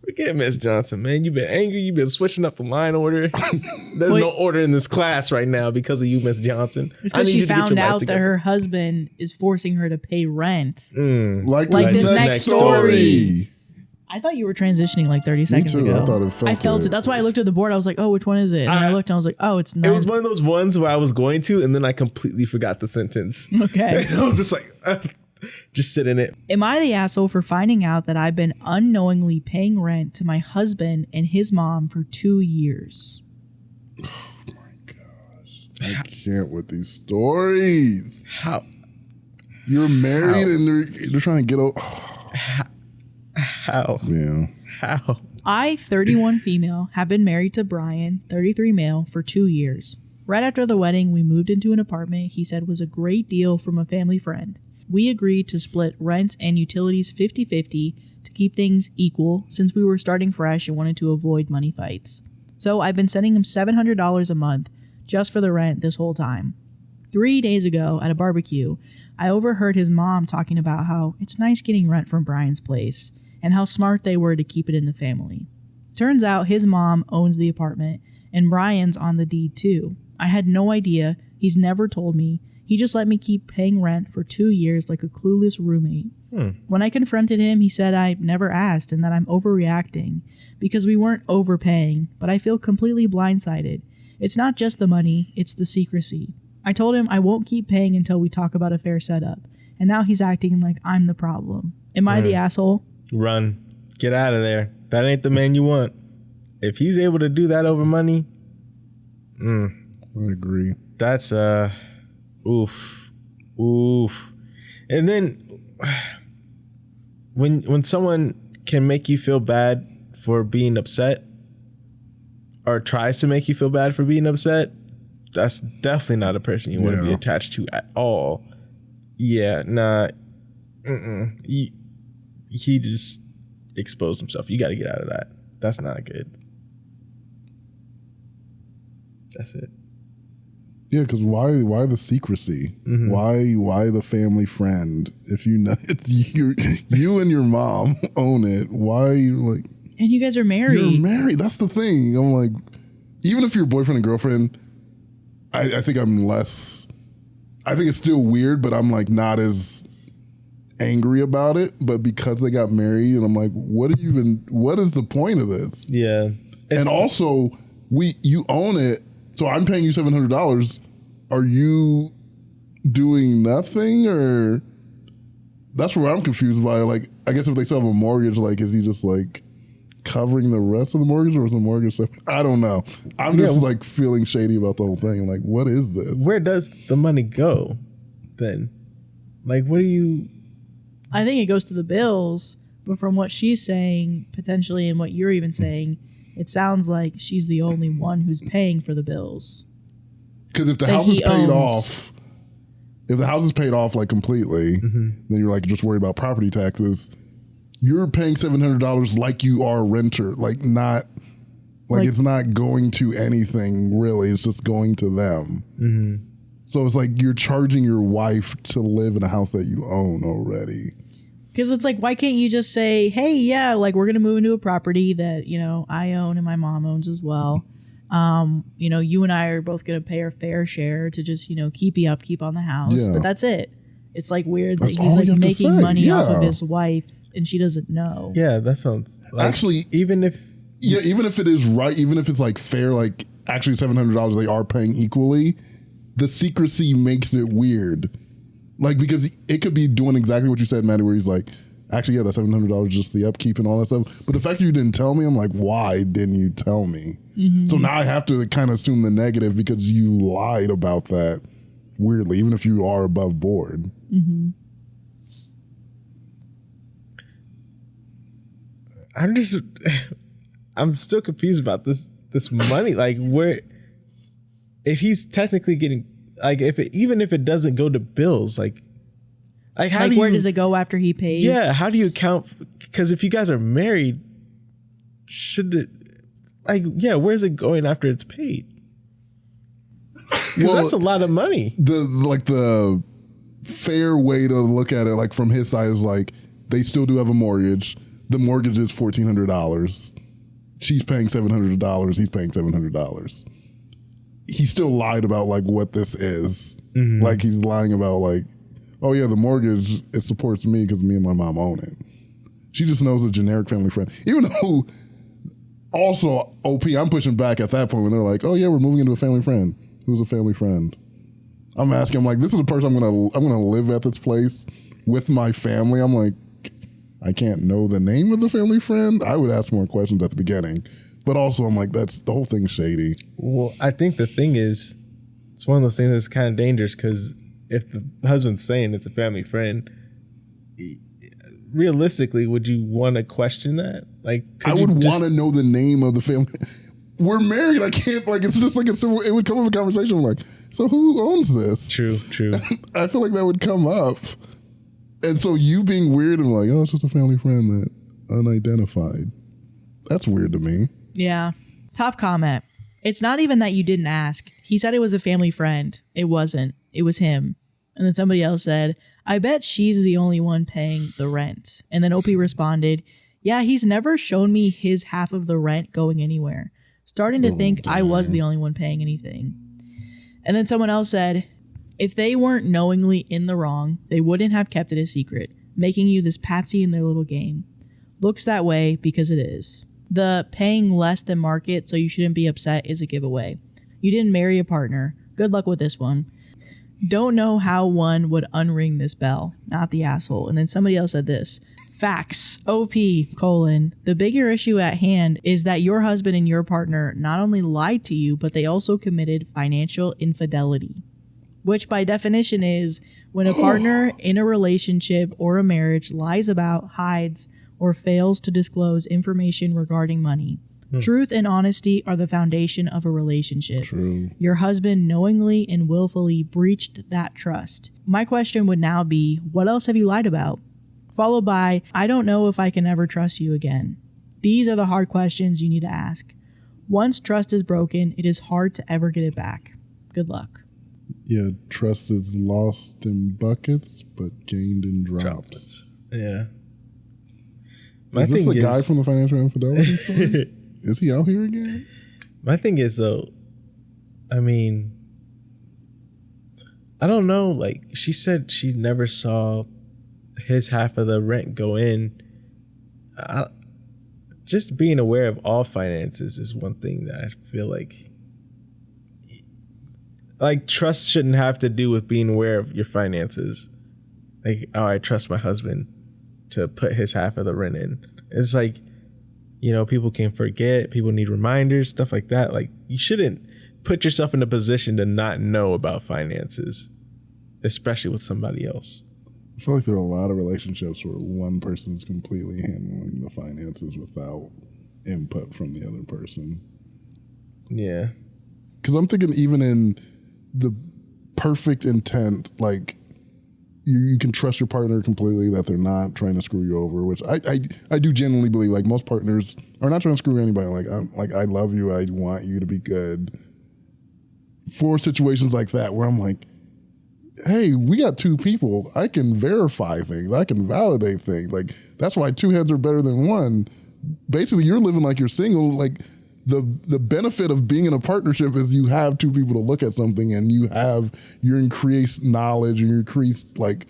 Forget Miss Johnson, man. You've been angry. You've been switching up the line order. There's no order in this class right now because of you, Miss Johnson. It's because she found out that her husband is forcing her to pay rent. Like this next story. I thought you were transitioning like 30 seconds ago. I felt it. That's why I looked at the board. I was like, oh, which one is it? And I looked and I was like, oh, it's not. It was one of those ones where I was going to, and then I completely forgot the sentence. Okay. And I was just like... just sit in it. Am I the asshole for finding out that I've been unknowingly paying rent to my husband and his mom for 2 years? Oh my gosh. I can't with these stories. How? You're married and they're trying to get over. How? Yeah. How? I, 31 female, have been married to Brian, 33 male, for 2 years. Right after the wedding, we moved into an apartment he said was a great deal from a family friend. We agreed to split rent and utilities 50-50 to keep things equal since we were starting fresh and wanted to avoid money fights. So I've been sending him $700 a month just for the rent this whole time. 3 days ago at a barbecue, I overheard his mom talking about how it's nice getting rent from Brian's place and how smart they were to keep it in the family. Turns out his mom owns the apartment and Brian's on the deed too. I had no idea. He's never told me. He just let me keep paying rent for 2 years like a clueless roommate. When I confronted him, he said I never asked and that I'm overreacting because we weren't overpaying, but I feel completely blindsided. It's not just the money, it's the secrecy. I told him I won't keep paying until we talk about a fair setup, and now he's acting like I'm the problem. Am I the asshole? Run. Get out of there. That ain't the man you want. If he's able to do that over money, I agree. That's oof. And then when someone can make you feel bad for being upset or tries to make you feel bad for being upset, that's definitely not a person you want to be attached to at all. Yeah, nah. He just exposed himself. You got to get out of that. That's not good. That's it. Yeah, because why the secrecy? Mm-hmm. Why the family friend? If you know it's you and your mom own it, why like? And you guys are married. You're married. That's the thing. I'm like, even if you're boyfriend and girlfriend, I think I'm less. I think it's still weird, but I'm like not as angry about it. But because they got married, and I'm like, what is the point of this? Yeah, And also, you own it. So I'm paying you $700. Are you doing nothing, or that's where I'm confused by? Like, I guess if they still have a mortgage, like, is he just like covering the rest of the mortgage, or is the mortgage? I don't know. I'm just like feeling shady about the whole thing. I'm like, what is this? Where does the money go then? Like, what do you? I think it goes to the bills, but from what she's saying, potentially, and what you're even saying, it sounds like she's the only one who's paying for the bills. Because if the house is paid off, like completely, then you're like just worried about property taxes. You're paying $700 like you are a renter, like not, like it's not going to anything really. It's just going to them. Mm-hmm. So it's like you're charging your wife to live in a house that you own already. Because it's like, why can't you just say, hey, yeah, like we're going to move into a property that, I own and my mom owns as well. You and I are both going to pay our fair share to just, keep the upkeep on the house. Yeah. But that's it. It's like weird That's that he's all like you have to making say. money off of Yeah. his wife and she doesn't know. Yeah, that sounds like, Actually, even if it is right, even if it's like fair, like actually $700 they are paying equally, the secrecy makes it weird. Like, because it could be doing exactly what you said, Maddie, where he's like, actually, yeah, that's $700 just the upkeep and all that stuff. But the fact that you didn't tell me, I'm like, why didn't you tell me? Mm-hmm. So now I have to kind of assume the negative because you lied about that weirdly, even if you are above board. Mm-hmm. I'm still confused about this money. Like, where, if he's technically getting, like, even if it doesn't go to bills, like how where does it go after he pays? Yeah, how do you account? Because if you guys are married, should it, where's it going after it's paid? Because that's a lot of money. The fair way to look at it, like from his side, is like they still do have a mortgage. The mortgage is $1,400. She's paying $700. He's paying $700. He still lied about like what this is. Mm-hmm. Like he's lying about like, oh yeah, the mortgage, it supports me because me and my mom own it. She just knows a generic family friend. Even though also OP, I'm pushing back at that point when they're like, oh yeah, we're moving into a family friend. Who's a family friend? I'm asking, I'm like, this is the person I'm gonna live at this place with my family. I'm like, I can't know the name of the family friend. I would ask more questions at the beginning. But also I'm like, that's the whole thing's shady. Well, I think the thing is, it's one of those things that's kind of dangerous because if the husband's saying it's a family friend, realistically, would you want to question that? Like, I would want to know the name of the family. We're married. I can't, like, it's just like it would come up a conversation. I'm like, so who owns this? True. I feel like that would come up. And so you being weird and like, oh, it's just a family friend that unidentified. That's weird to me. Yeah. Top comment. It's not even that you didn't ask. He said it was a family friend. It wasn't. It was him. And then somebody else said, I bet she's the only one paying the rent. And then OP responded, yeah, he's never shown me his half of the rent going anywhere. Starting to think I was the only one paying anything. And then someone else said, if they weren't knowingly in the wrong, they wouldn't have kept it a secret, making you this patsy in their little game. Looks that way because it is. The paying less than market so you shouldn't be upset is a giveaway. You didn't marry a partner. Good luck with this one. Don't know how one would unring this bell. Not the asshole. And then somebody else said this. Facts. OP, : the bigger issue at hand is that your husband and your partner not only lied to you, but they also committed financial infidelity. Which by definition is when a partner in a relationship or a marriage lies about, hides, or fails to disclose information regarding money. Truth and honesty are the foundation of a relationship. True. Your husband knowingly and willfully breached that trust. My question would now be, what else have you lied about? Followed by, I don't know if I can ever trust you again. These are the hard questions you need to ask. Once trust is broken, it is hard to ever get it back. Good luck. Yeah, trust is lost in buckets, but gained in drops. Yeah. Is this the guy from the financial infidelity story? Is he out here again? My thing is, though, I mean, I don't know. Like, she said she never saw his half of the rent go in. Just being aware of all finances is one thing that I feel like trust shouldn't have to do with being aware of your finances. Like, oh, I trust my husband to put his half of the rent in. It's like, you know, people can forget, people need reminders, stuff like that. Like, you shouldn't put yourself in a position to not know about finances, especially with somebody else. I feel like there are a lot of relationships where one person's completely handling the finances without input from the other person. Yeah. Because I'm thinking even in the perfect intent, like you can trust your partner completely that they're not trying to screw you over, which I do genuinely believe, like, most partners are not trying to screw anybody. I love you. I want you to be good. For situations like that where I'm like, hey, we got two people. I can verify things. I can validate things. Like, that's why two heads are better than one. Basically, you're living like you're single. Like, the benefit of being in a partnership is you have two people to look at something, and you have your increased knowledge and your increased like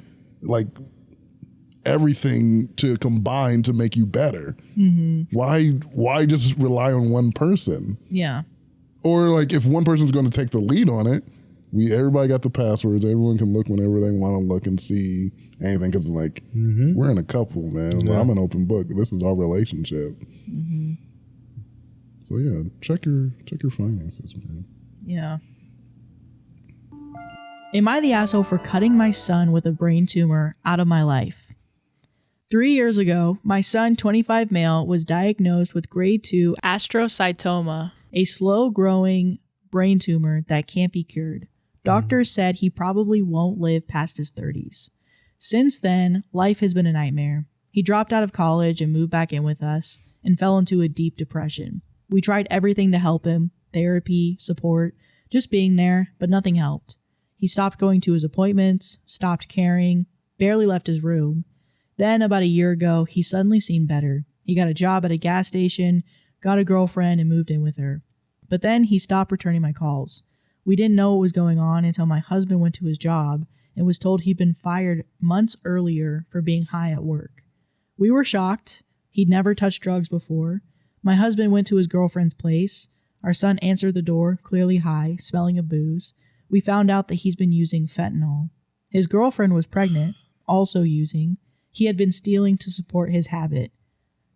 everything to combine to make you better. Mm-hmm. Why just rely on one person? Yeah. Or like, if one person's going to take the lead on it, everybody got the passwords. Everyone can look whenever they want to look and see anything, because like, we're in a couple, man. Yeah. I'm an open book. This is our relationship. Mm-hmm. So yeah, check your finances, man. Yeah. Am I the asshole for cutting my son with a brain tumor out of my life? 3 years ago, my son, 25 male, was diagnosed with grade 2 astrocytoma, a slow-growing brain tumor that can't be cured. Doctors said he probably won't live past his 30s. Since then, life has been a nightmare. He dropped out of college and moved back in with us and fell into a deep depression. We tried everything to help him, therapy, support, just being there, but nothing helped. He stopped going to his appointments, stopped caring, barely left his room. Then, about a year ago, he suddenly seemed better. He got a job at a gas station, got a girlfriend, and moved in with her. But then he stopped returning my calls. We didn't know what was going on until my husband went to his job and was told he'd been fired months earlier for being high at work. We were shocked. He'd never touched drugs before. My husband went to his girlfriend's place. Our son answered the door, clearly high, smelling of booze. We found out that he's been using fentanyl. His girlfriend was pregnant, also using. He had been stealing to support his habit.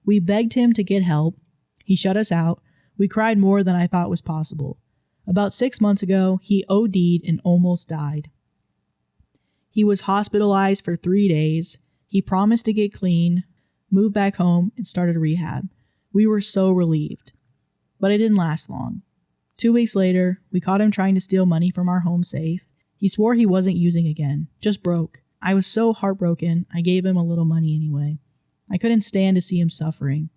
We begged him to get help. He shut us out. We cried more than I thought was possible. About 6 months ago, he OD'd and almost died. He was hospitalized for 3 days. He promised to get clean, moved back home, and started rehab. We were so relieved. But it didn't last long. 2 weeks later, we caught him trying to steal money from our home safe. He swore he wasn't using again, just broke. I was so heartbroken, I gave him a little money anyway. I couldn't stand to see him suffering.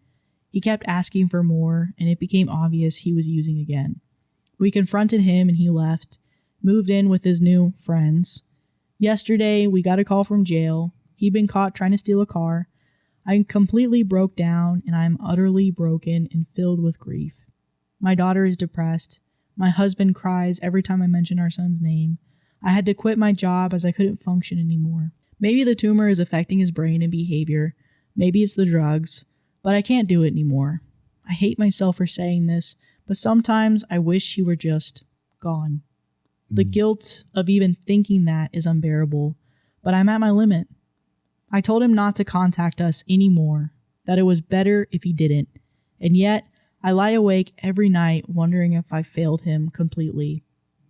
He kept asking for more, and it became obvious he was using again. We confronted him and he left, moved in with his new friends. Yesterday, we got a call from jail. He'd been caught trying to steal a car. I completely broke down, and I'm utterly broken and filled with grief. My daughter is depressed. My husband cries every time I mention our son's name. I had to quit my job as I couldn't function anymore. Maybe the tumor is affecting his brain and behavior. Maybe it's the drugs, but I can't do it anymore. I hate myself for saying this, but sometimes I wish he were just gone. The guilt of even thinking that is unbearable, but I'm at my limit. I told him not to contact us anymore, that it was better if he didn't, and yet I lie awake every night wondering if I failed him completely.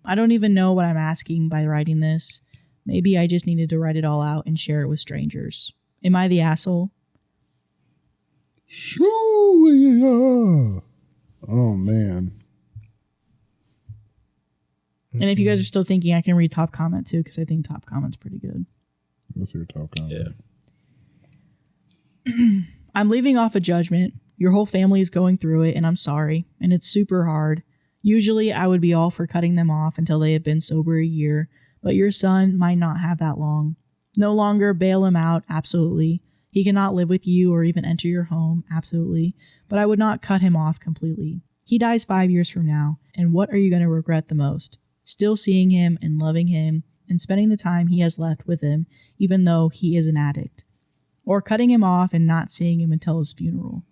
I don't even know what I'm asking by writing this. Maybe I just needed to write it all out and share it with strangers. Am I the asshole? Sure we are. Oh, man. And if you guys are still thinking, I can read top comment too, because I think top comment's pretty good. Let's hear top comment. Yeah. I'm leaving off a judgment. Your whole family is going through it, and I'm sorry. And it's super hard. Usually, I would be all for cutting them off until they have been sober a year, but your son might not have that long. No longer bail him out, absolutely. He cannot live with you or even enter your home, absolutely. But I would not cut him off completely. He dies 5 years from now, and what are you going to regret the most? Still seeing him and loving him and spending the time he has left with him, even though he is an addict. Or cutting him off and not seeing him until his funeral.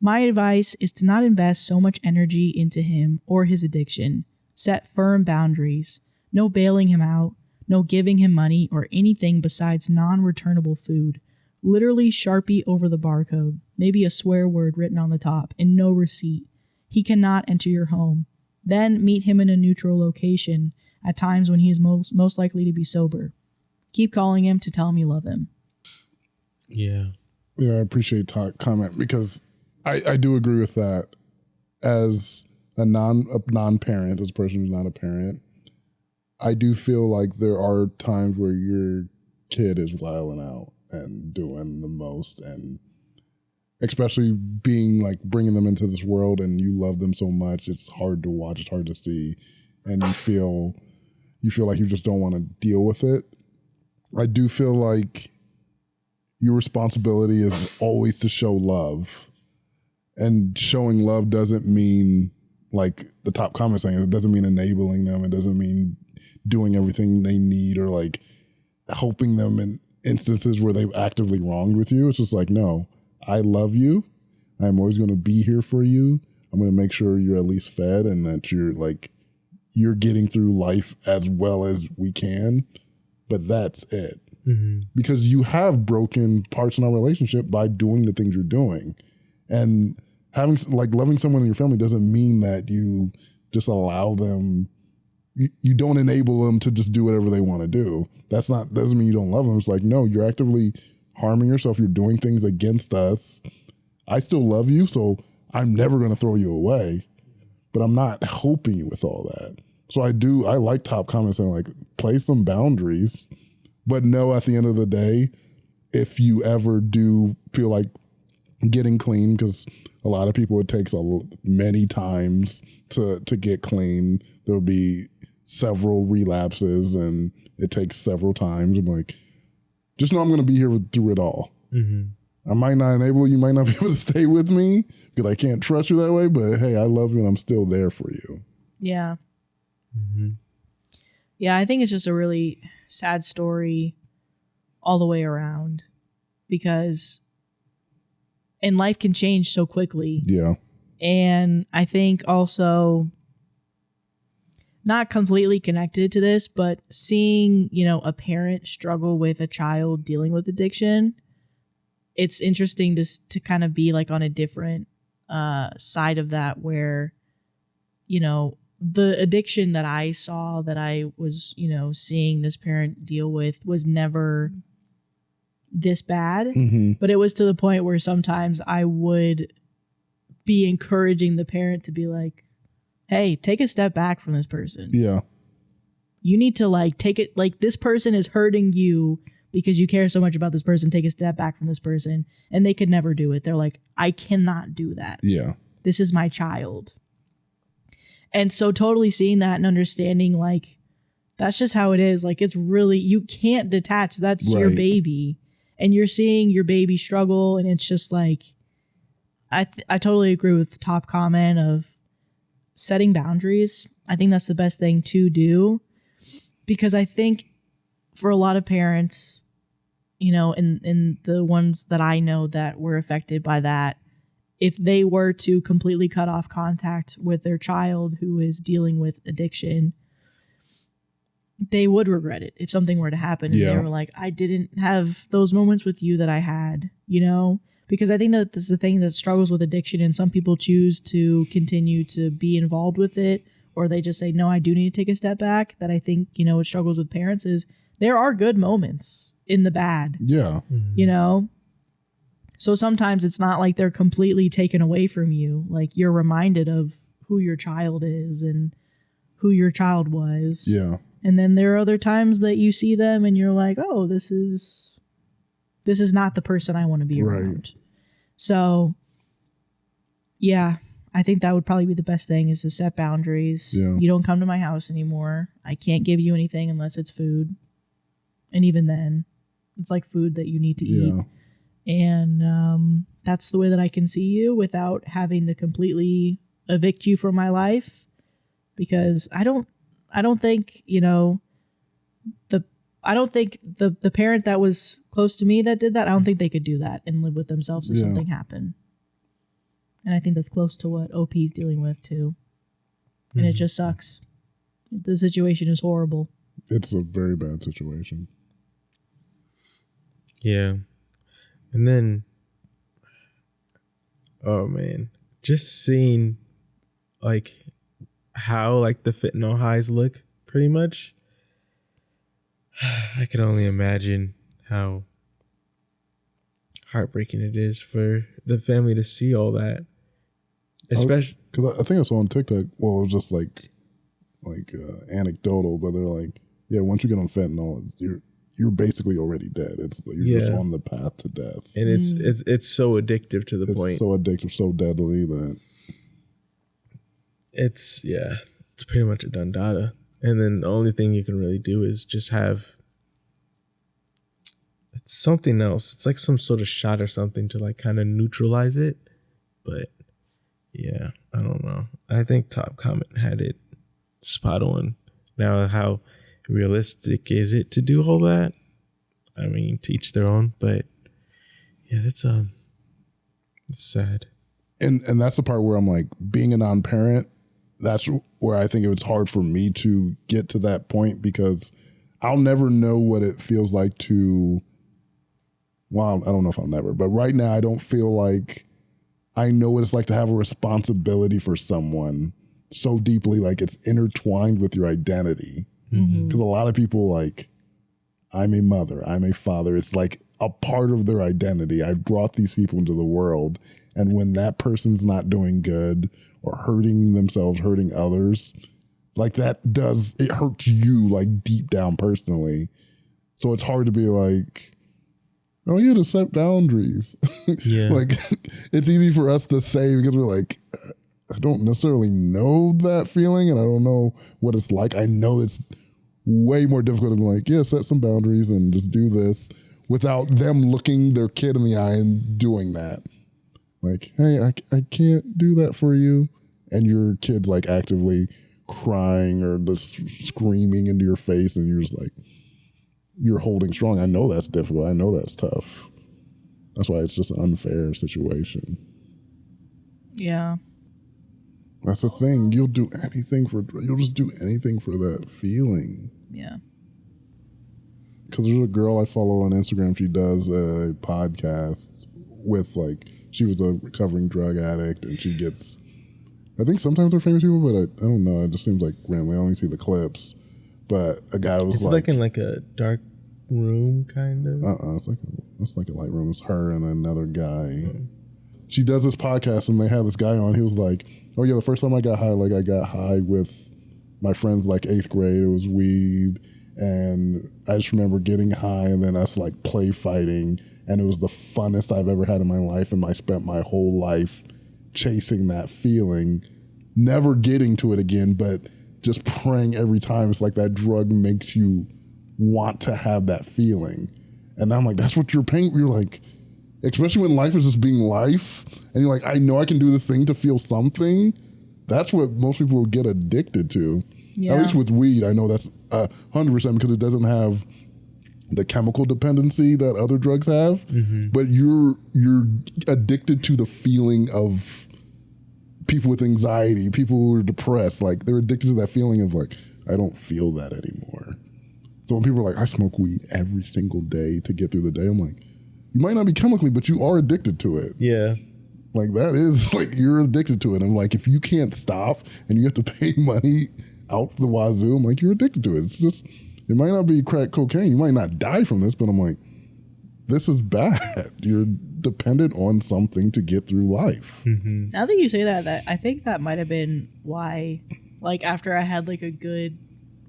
My advice is to not invest so much energy into him or his addiction. Set firm boundaries. No bailing him out. No giving him money or anything besides non-returnable food. Literally Sharpie over the barcode. Maybe a swear word written on the top and no receipt. He cannot enter your home. Then meet him in a neutral location at times when he is most likely to be sober. Keep calling him to tell him you love him. Yeah. Yeah, I appreciate comment because I do agree with that. As a non-parent, as a person who's not a parent, I do feel like there are times where your kid is wilding out and doing the most, and especially being like bringing them into this world and you love them so much, it's hard to watch, it's hard to see, and you feel like you just don't want to deal with it. I do feel like your responsibility is always to show love. And showing love doesn't mean, like the top comment saying, it doesn't mean enabling them. It doesn't mean doing everything they need or like helping them in instances where they've actively wronged with you. It's just like, no, I love you. I'm always going to be here for you. I'm going to make sure you're at least fed and that you're getting through life as well as we can. But that's it. Mm-hmm. Because you have broken parts in our relationship by doing the things you're doing. And loving someone in your family doesn't mean that you just allow them, you don't enable them to just do whatever they want to do. Doesn't mean you don't love them. It's like, no, you're actively harming yourself. You're doing things against us. I still love you, so I'm never going to throw you away, but I'm not helping you with all that. So I like top comments saying like, play some boundaries, but know at the end of the day, if you ever do feel like getting clean, because a lot of people, it takes many times to get clean. There'll be several relapses and it takes several times. I'm like, just know I'm going to be here through it all. Mm-hmm. I might not enable you, might not be able to stay with me because I can't trust you that way, but hey, I love you and I'm still there for you. Yeah. Mm-hmm. Yeah, I think it's just a really sad story all the way around because life can change so quickly. Yeah. And I think also not completely connected to this, but seeing, a parent struggle with a child dealing with addiction, it's interesting to kind of be like on a different side of that where, the addiction that I saw that I was, seeing this parent deal with was never this bad, mm-hmm. but it was to the point where sometimes I would be encouraging the parent to be like, hey, take a step back from this person. Yeah. You need to take it, this person is hurting you because you care so much about this person. Take a step back from this person. And they could never do it. They're like, I cannot do that. Yeah. This is my child. And so totally seeing that and understanding that's just how it is. It's really, you can't detach. That's right. Your baby. And you're seeing your baby struggle, and it's just I totally agree with top comment of setting boundaries. I think that's the best thing to do, because I think for a lot of parents, in the ones that I know that were affected by that, if they were to completely cut off contact with their child who is dealing with addiction, they would regret it if something were to happen and they were like, I didn't have those moments with you that I had, because I think that this is the thing that struggles with addiction, and some people choose to continue to be involved with it, or they just say, no, I do need to take a step back. That I think, what struggles with parents is there are good moments in the bad. Yeah. Mm-hmm. So sometimes it's not like they're completely taken away from you. You're reminded of who your child is and who your child was. Yeah. And then there are other times that you see them and you're like, oh, this is not the person I want to be around. So, yeah, I think that would probably be the best thing, is to set boundaries. Yeah. You don't come to my house anymore. I can't give you anything unless it's food. And even then, it's like food that you need to eat. And that's the way that I can see you without having to completely evict you from my life. Because I don't think, the parent that was close to me that did that, I don't think they could do that and live with themselves if something happened. And I think that's close to what OP's dealing with too. And it just sucks. The situation is horrible. It's a very bad situation. Yeah. And then, oh man, just seeing like how like the fentanyl highs look pretty much. I can only imagine how heartbreaking it is for the family to see all that. Especially because I think I saw on TikTok, well, it was just like anecdotal, but they're like, yeah, once you get on fentanyl, you're basically already dead. You're just on the path to death. And it's so addictive to the point. It's so addictive, so deadly that it's pretty much a done data. And then the only thing you can really do is just have it's something else. It's like some sort of shot or something to like kind of neutralize it. But yeah, I don't know. I think Top Comment had it spot on. Now, how realistic is it to do all that? I mean, to each their own. But yeah, it's sad. And that's the part where I'm like, being a non-parent, that's where I think it was hard for me to get to that point, because I'll never know what it feels like to, well, I don't know if I'll never, but right now I don't feel like I know what it's like to have a responsibility for someone so deeply, like it's intertwined with your identity. Because a lot of people, like, I'm a mother, I'm a father, it's like a part of their identity. I brought these people into the world, and when that person's not doing good or hurting themselves, hurting others, like it hurts you like deep down personally. So it's hard to be like, oh, you have to set boundaries. Yeah. Like, it's easy for us to say because we're like, I don't necessarily know that feeling and I don't know what it's like. I know it's way more difficult to be like, yeah, set some boundaries and just do this without them looking their kid in the eye and doing that. Like, hey, I can't do that for you. And your kid's like actively crying or just screaming into your face and you're just like, you're holding strong. I know that's difficult. I know that's tough. That's why it's just an unfair situation. Yeah. That's the thing. You'll just do anything for that feeling. Yeah. Because there's a girl I follow on Instagram. She does a podcast with she was a recovering drug addict, and she gets, I think sometimes they're famous people, but I don't know. It just seems like random. I only see the clips. But a guy was like in like a dark room kind of. It's like a light room. It's her and another guy. She does this podcast, and they have this guy on. He was like, oh yeah, the first time I got high, I got high with my friends 8th grade. It was weed. And I just remember getting high and then us play fighting. And it was the funnest I've ever had in my life. And I spent my whole life chasing that feeling, never getting to it again, but just praying every time. It's like that drug makes you want to have that feeling. And I'm like, that's what you're paying. You're like, especially when life is just being life. And you're like, I know I can do this thing to feel something. That's what most people get addicted to. Yeah. At least with weed, I know that's 100% because it doesn't have the chemical dependency that other drugs have. Mm-hmm. But you're addicted to the feeling of people with anxiety, people who are depressed. They're addicted to that feeling of I don't feel that anymore. So when people are like, I smoke weed every single day to get through the day, I'm like, you might not be chemically, but you are addicted to it. Yeah. That is you're addicted to it. And if you can't stop and you have to pay money out the wazoo, I'm like, you're addicted to it. It's just, it might not be crack cocaine. You might not die from this, but I'm like, this is bad. You're dependent on something to get through life. Mm-hmm. Now that you say that I think that might have been why, after I had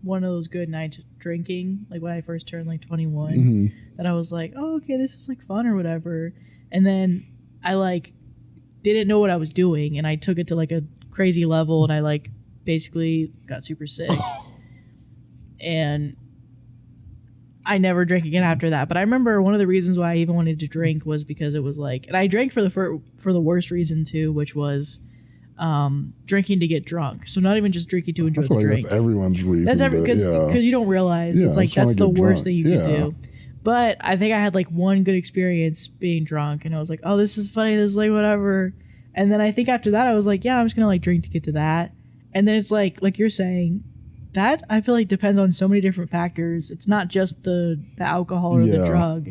one of those good nights drinking, when I first turned 21, that I was like, oh, okay, this is fun or whatever. And then I didn't know what I was doing, and I took it to like a crazy level, and I like basically got super sick. And I never drank again after that. But I remember one of the reasons why I even wanted to drink was because it was like, and I drank for the worst reason too, which was drinking to get drunk. So not even just drinking to enjoy the drink. That's everyone's reason. That's because you don't realize it's like that's the worst thing you could do. But I think I had like one good experience being drunk, and I was like, oh, this is funny. This is like whatever. And then I think after that, I was like, yeah, I'm just gonna like drink to get to that. And then it's like you're saying, that I feel like depends on so many different factors. It's not just the alcohol or the drug.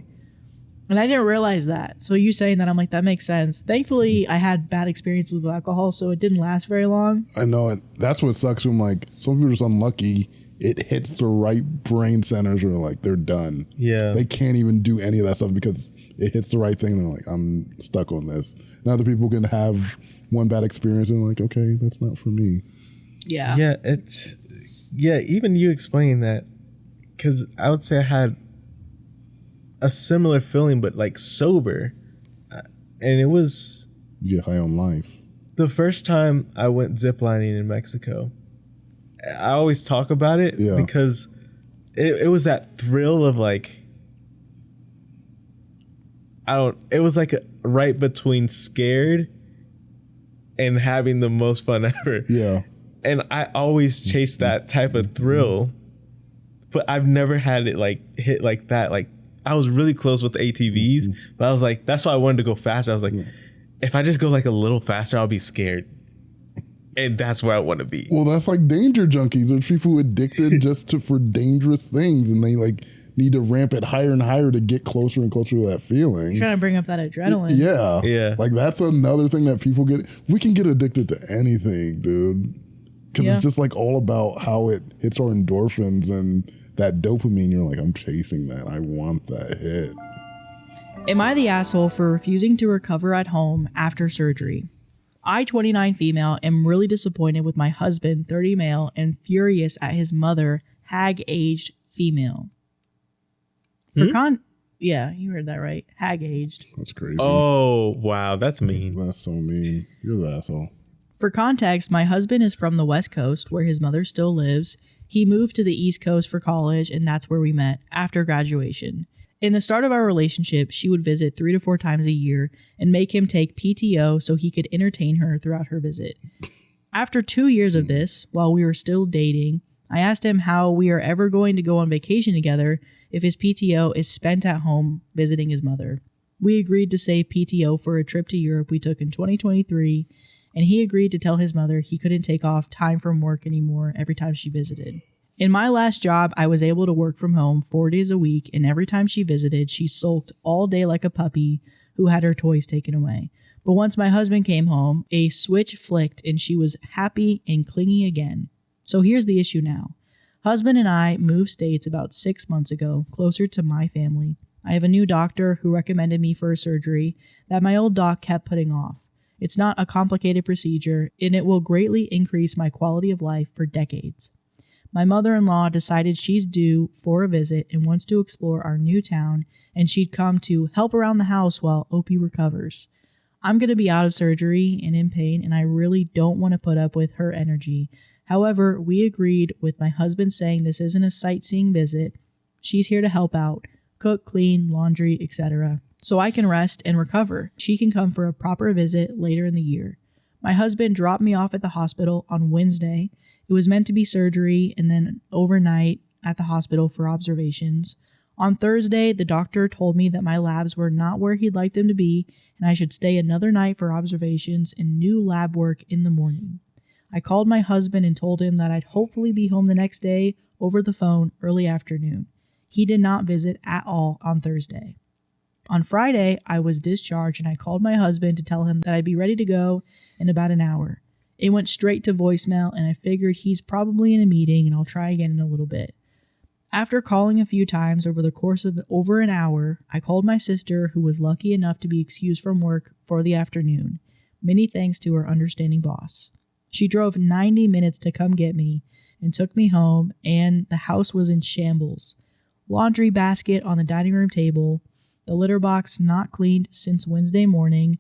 And I didn't realize that. So you saying that, I'm like, that makes sense. Thankfully, I had bad experiences with alcohol, so it didn't last very long. I know it. That's what sucks. I'm like, some people are just unlucky. It hits the right brain centers where like they're done. Yeah. They can't even do any of that stuff because it hits the right thing. And they're like, I'm stuck on this. And other people can have one bad experience and like, okay, that's not for me. Yeah. Yeah, even you explaining that, because I would say I had a similar feeling, but like sober. And it was... You get high on life. The first time I went ziplining in Mexico, I always talk about it because it was that thrill of like... It was like right between scared and having the most fun ever. Yeah. And I always chase that type of thrill, but I've never had it like hit like that. Like I was really close with the ATVs, but I was like, that's why I wanted to go faster. I was like, if I just go like a little faster, I'll be scared. And that's where I want to be. Well, that's like danger junkies. There's people who are addicted for dangerous things, and they like need to ramp it higher and higher to get closer and closer to that feeling. You're trying to bring up that adrenaline. Yeah. Like that's another thing that people get. We can get addicted to anything, dude. Because it's just like all about how it hits our endorphins and that dopamine. You're like, I'm chasing that. I want that hit. Am I the asshole for refusing to recover at home after surgery? I, 29 female, am really disappointed with my husband, 30 male, and furious at his mother, hag-aged female. Yeah, you heard that right. Hag-aged. That's crazy. Oh, wow. That's mean. That's so mean. You're the asshole. For context, my husband is from the West Coast, where his mother still lives. He moved to the East Coast for college, and that's where we met after graduation. In the start of our relationship, she would visit 3 to 4 times a year and make him take PTO so he could entertain her throughout her visit. After 2 years of this, while we were still dating, I asked him how we are ever going to go on vacation together if his PTO is spent at home visiting his mother. We agreed to save PTO for a trip to Europe we took in 2023, and he agreed to tell his mother he couldn't take off time from work anymore every time she visited. In my last job, I was able to work from home 4 days a week, and every time she visited, she sulked all day like a puppy who had her toys taken away. But once my husband came home, a switch flicked and she was happy and clingy again. So here's the issue now. Husband and I moved states about 6 months ago, closer to my family. I have a new doctor who recommended me for a surgery that my old doc kept putting off. It's not a complicated procedure, and it will greatly increase my quality of life for decades. My mother-in-law decided she's due for a visit and wants to explore our new town, and she'd come to help around the house while Opie recovers. I'm going to be out of surgery and in pain, and I really don't want to put up with her energy. However, we agreed with my husband saying this isn't a sightseeing visit. She's here to help out, cook, clean, laundry, etc. So I can rest and recover. She can come for a proper visit later in the year. My husband dropped me off at the hospital on Wednesday. It was meant to be surgery and then overnight at the hospital for observations. On Thursday, the doctor told me that my labs were not where he'd like them to be and I should stay another night for observations and new lab work in the morning. I called my husband and told him that I'd hopefully be home the next day over the phone early afternoon. He did not visit at all on Thursday. On Friday, I was discharged and I called my husband to tell him that I'd be ready to go in about an hour. It went straight to voicemail and I figured he's probably in a meeting and I'll try again in a little bit. After calling a few times over the course of over an hour, I called my sister, who was lucky enough to be excused from work for the afternoon. Many thanks to her understanding boss. She drove 90 minutes to come get me and took me home, and the house was in shambles. Laundry basket on the dining room table, the litter box not cleaned since Wednesday morning,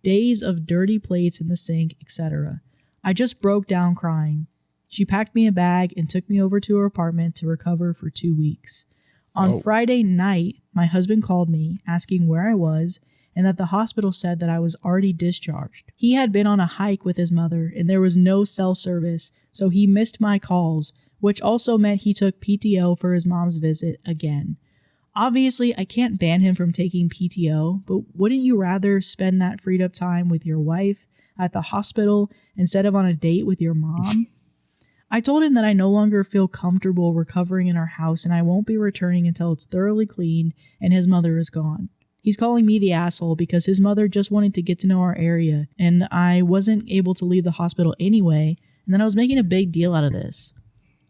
days of dirty plates in the sink, etc. I just broke down crying. She packed me a bag and took me over to her apartment to recover for 2 weeks. On Friday night, my husband called me asking where I was and that the hospital said that I was already discharged. He had been on a hike with his mother and there was no cell service, so he missed my calls, which also meant he took PTO for his mom's visit again. Obviously, I can't ban him from taking PTO, but wouldn't you rather spend that freed up time with your wife at the hospital instead of on a date with your mom? I told him that I no longer feel comfortable recovering in our house and I won't be returning until it's thoroughly cleaned and his mother is gone. He's calling me the asshole because his mother just wanted to get to know our area and I wasn't able to leave the hospital anyway, and then I was making a big deal out of this.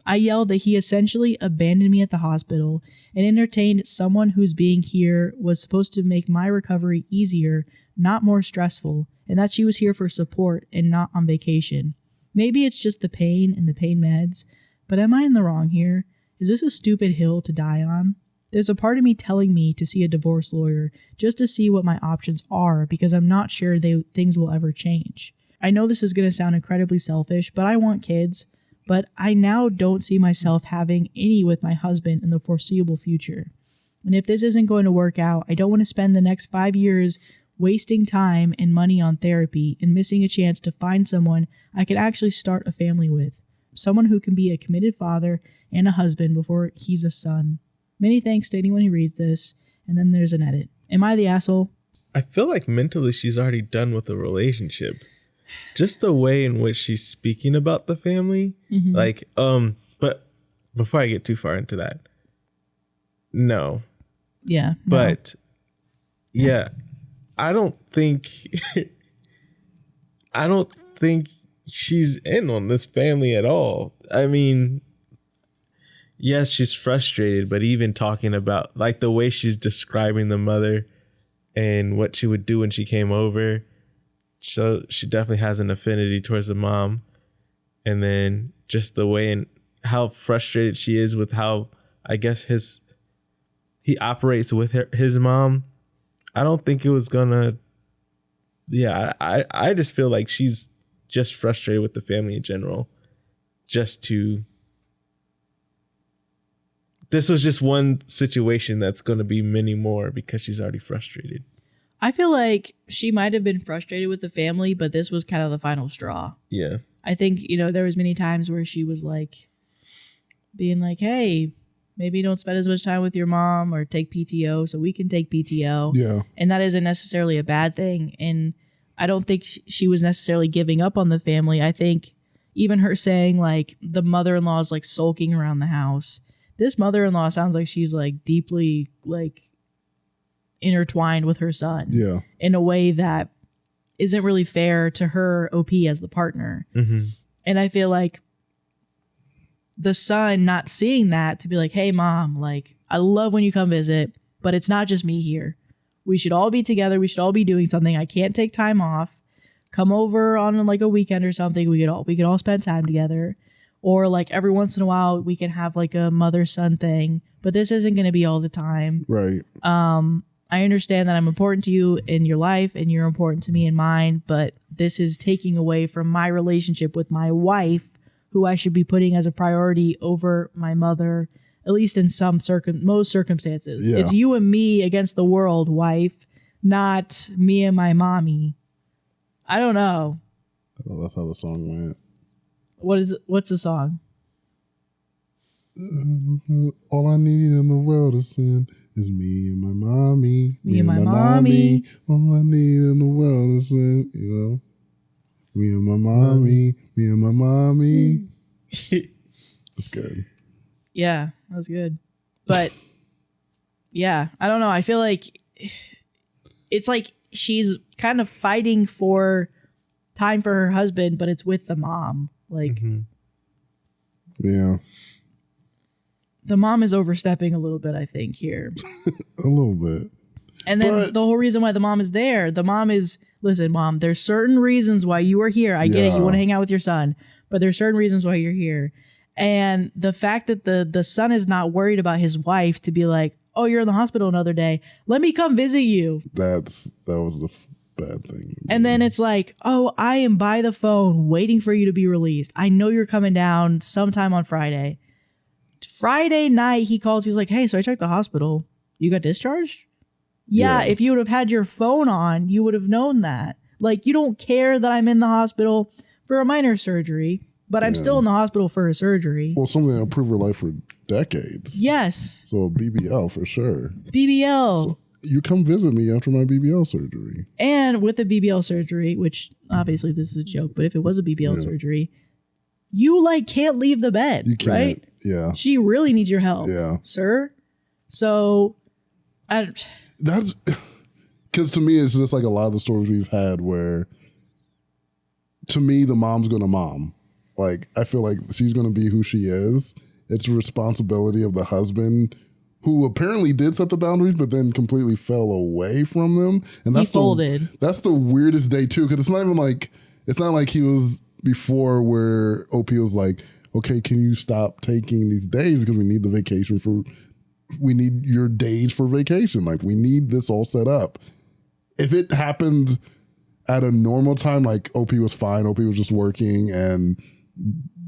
I yelled that he essentially abandoned me at the hospital and entertained someone whose being here was supposed to make my recovery easier, not more stressful, and that she was here for support and not on vacation. Maybe it's just the pain and the pain meds, but am I in the wrong here? Is this a stupid hill to die on? There's a part of me telling me to see a divorce lawyer just to see what my options are because I'm not sure things will ever change. I know this is going to sound incredibly selfish, but I want kids, but I now don't see myself having any with my husband in the foreseeable future. And if this isn't going to work out, I don't want to spend the next 5 years wasting time and money on therapy and missing a chance to find someone I could actually start a family with. Someone who can be a committed father and a husband before he's a son. Many thanks to anyone who reads this. And then there's an edit. Am I the asshole? I feel like mentally she's already done with the relationship. Just the way in which she's speaking about the family. Mm-hmm. But before I get too far into that, no. Yeah. No. But yeah. I don't think she's in on this family at all. I mean, yes, she's frustrated, but even talking about like the way she's describing the mother and what she would do when she came over. So she definitely has an affinity towards the mom. And then just the way and how frustrated she is with how, I guess, he operates with his mom. I don't think it was gonna. Yeah, I just feel like she's just frustrated with the family in general. This was just one situation that's going to be many more because she's already frustrated. I feel like she might have been frustrated with the family, but this was kind of the final straw. Yeah. I think, there was many times where she was like, being like, hey, maybe don't spend as much time with your mom or take PTO so we can take PTO. Yeah. And that isn't necessarily a bad thing. And I don't think she was necessarily giving up on the family. I think even her saying like the mother-in-law is like sulking around the house. This mother-in-law sounds like she's like deeply like intertwined with her son. Yeah. In a way that isn't really fair to her OP as the partner. Mm-hmm. And I feel like the son not seeing that to be like, hey mom, like I love when you come visit, but it's not just me here. We should all be together. We should all be doing something. I can't take time off. Come over on like a weekend or something. We could all spend time together. Or like every once in a while we can have like a mother-son thing, but this isn't going to be all the time. Right. I understand that I'm important to you in your life and you're important to me in mine, but this is taking away from my relationship with my wife, who I should be putting as a priority over my mother, at least in most circumstances. Yeah. It's you and me against the world, wife, not me and my mommy. I don't know. That's how the song went. What's the song? All I need in the world is sin is me and my mommy. Me and my mommy. All I need in the world is sin, Me and my mommy. Me and my mommy. That's good. Yeah, that was good. But yeah, I don't know. I feel like it's like she's kind of fighting for time for her husband, but it's with the mom. Like, yeah. The mom is overstepping a little bit, I think, here. A little bit. And then the whole reason why the mom is there, the mom is, listen, mom, there's certain reasons why you are here. I get it. You want to hang out with your son, but there's certain reasons why you're here. And the fact that the son is not worried about his wife to be like, oh, you're in the hospital another day. Let me come visit you. That was bad thing. And then it's like, oh, I am by the phone waiting for you to be released. I know you're coming down sometime on Friday. Friday night, he calls. He's like, hey, so I checked the hospital. You got discharged? Yeah, if you would have had your phone on, you would have known that. Like, you don't care that I'm in the hospital for a minor surgery, but I'm still in the hospital for a surgery. Well, something that'll improve her life for decades. Yes. So BBL for sure. BBL. So you come visit me after my BBL surgery. And with the BBL surgery, which obviously this is a joke, but if it was a BBL surgery, you like can't leave the bed, You can't. right? Yeah. She really needs your help, sir. So, That's because to me, it's just like a lot of the stories we've had where, to me, the mom's going to mom. Like, I feel like she's going to be who she is. It's the responsibility of the husband, who apparently did set the boundaries, but then completely fell away from them. And that's he folded. That's the weirdest day too, because it's not like he was before where OP was like, okay, can you stop taking these days because we need the vacation we need your days for vacation. Like, we need this all set up. If it happened at a normal time, like OP was fine, OP was just working, and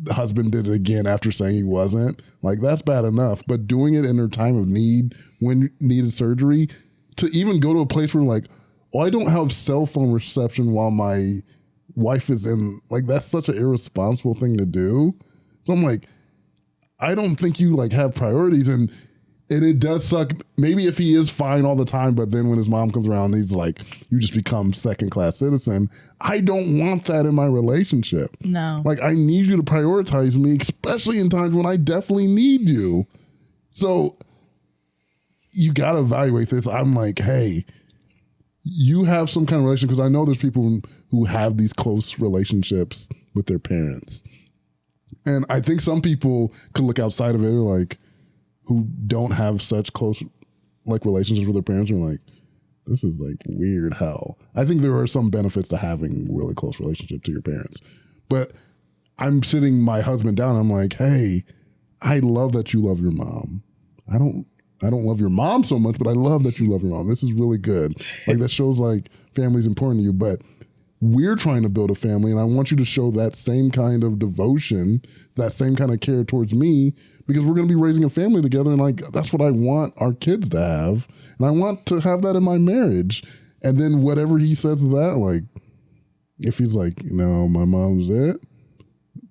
the husband did it again after saying he wasn't, like, that's bad enough. But doing it in her time of need, when needed surgery, to even go to a place where like, oh, I don't have cell phone reception while my wife is in, like, that's such an irresponsible thing to do. So I'm like, I don't think you like have priorities. And it does suck. Maybe if he is fine all the time, but then when his mom comes around, he's like, you just become second-class citizen. I don't want that in my relationship. No. Like, I need you to prioritize me, especially in times when I definitely need you. So you got to evaluate this. I'm like, hey, you have some kind of relation, because I know there's people who have these close relationships with their parents. And I think some people could look outside of it, like, who don't have such close like relationships with their parents, are like, this is like weird how. I think there are some benefits to having really close relationship to your parents. But I'm sitting my husband down, I'm like, hey, I love that you love your mom. I don't love your mom so much, but I love that you love your mom. This is really good. Like, that shows like family's important to you, but we're trying to build a family, and I want you to show that same kind of devotion, that same kind of care towards me, because we're going to be raising a family together, and like, that's what I want our kids to have, and I want to have that in my marriage. And then whatever he says to that, like, if he's like, no, my mom's it,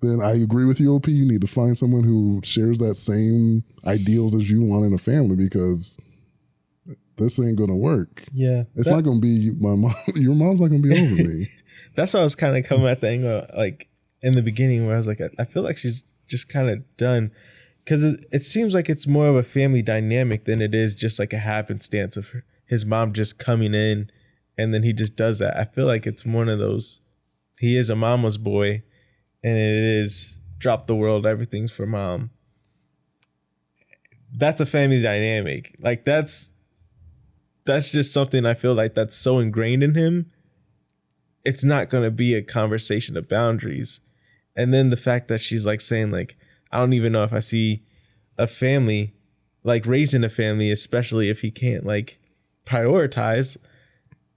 then I agree with you, OP. You need to find someone who shares that same ideals as you want in a family, because this ain't gonna work. Yeah, it's not gonna be my mom. Your mom's not gonna be over me. That's why I was kind of coming at the angle, like in the beginning, where I was like, I feel like she's just kind of done, because it seems like it's more of a family dynamic than it is just like a happenstance of his mom just coming in, and then he just does that. I feel like it's one of those. He is a mama's boy, and it is drop the world, everything's for mom. That's a family dynamic. Like, that's just something I feel like that's so ingrained in him. It's not going to be a conversation of boundaries. And then the fact that she's like saying like, I don't even know if I see a family, like raising a family, especially if he can't like prioritize,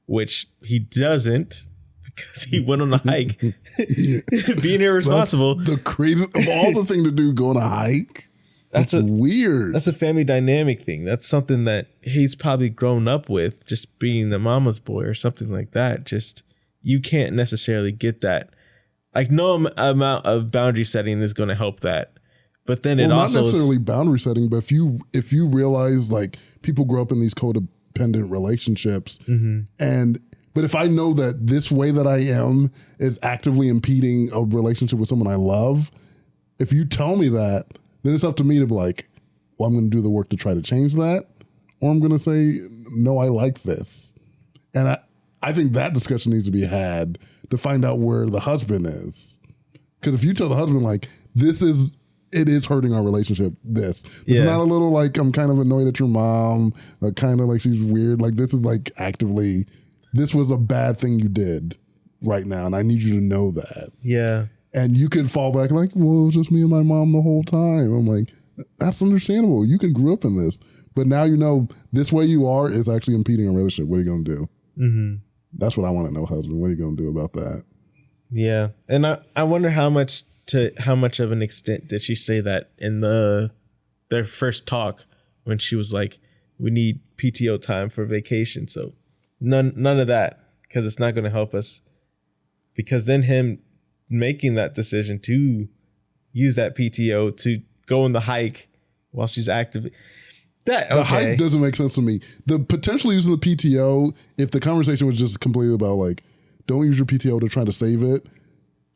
which he doesn't, because he went on a hike, being irresponsible. That's the craziest of all the thing to do, go on a hike. That's weird. That's a family dynamic thing. That's something that he's probably grown up with, just being the mama's boy or something like that. Just, you can't necessarily get that. Like, no amount of boundary setting is going to help that. But then it also not necessarily boundary setting, but if you realize like people grow up in these codependent relationships, but if I know that this way that I am is actively impeding a relationship with someone I love, if you tell me that, then it's up to me to be like, well, I'm going to do the work to try to change that, or I'm going to say, no, I like this. And I think that discussion needs to be had to find out where the husband is. Because if you tell the husband, like, it is hurting our relationship, this is not a little like, I'm kind of annoyed at your mom, kind of like she's weird. Like, this is like actively, this was a bad thing you did right now, and I need you to know that. Yeah. And you could fall back like, well, it was just me and my mom the whole time. I'm like, that's understandable. You can grow up in this. But now you know this way you are is actually impeding a relationship. What are you going to do? That's what I want to know, husband. What are you going to do about that? Yeah. And I wonder how much of an extent did she say that in their first talk when she was like, we need PTO time for vacation. So none of that, because it's not going to help us. Because then him making that decision to use that PTO to go on the hike while she's active. The hike doesn't make sense to me. The potentially using the PTO, if the conversation was just completely about like, don't use your PTO to try to save it,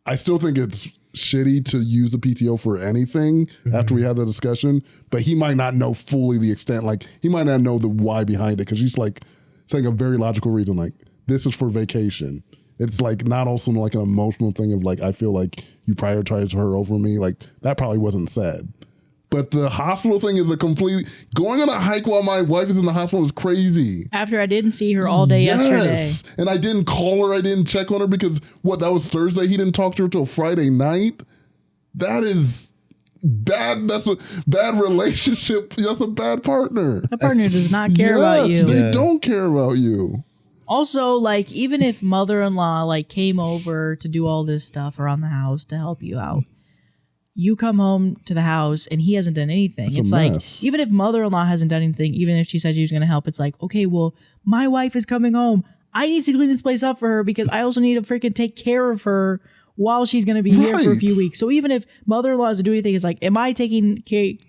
I still think it's shitty to use the PTO for anything after we had the discussion. But he might not know fully the extent. Like, he might not know the why behind it, because she's like saying a very logical reason, like, this is for vacation. It's like not also like an emotional thing of like, I feel like you prioritize her over me. Like, that probably wasn't said. But the hospital thing is a complete... Going on a hike while my wife is in the hospital is crazy. After I didn't see her all day yesterday. And I didn't call her. I didn't check on her because, that was Thursday. He didn't talk to her till Friday night. That is bad. That's a bad relationship. That's a bad partner. That partner does not care about you. They don't care about you. Also, like, even if mother-in-law like came over to do all this stuff around the house to help you out, you come home to the house and he hasn't done anything. It's like, even if mother-in-law hasn't done anything, even if she said she was going to help, it's like, okay, well, my wife is coming home. I need to clean this place up for her because I also need to freaking take care of her while she's going to be here for a few weeks. So even if mother-in-law doesn't do anything, it's like, am I taking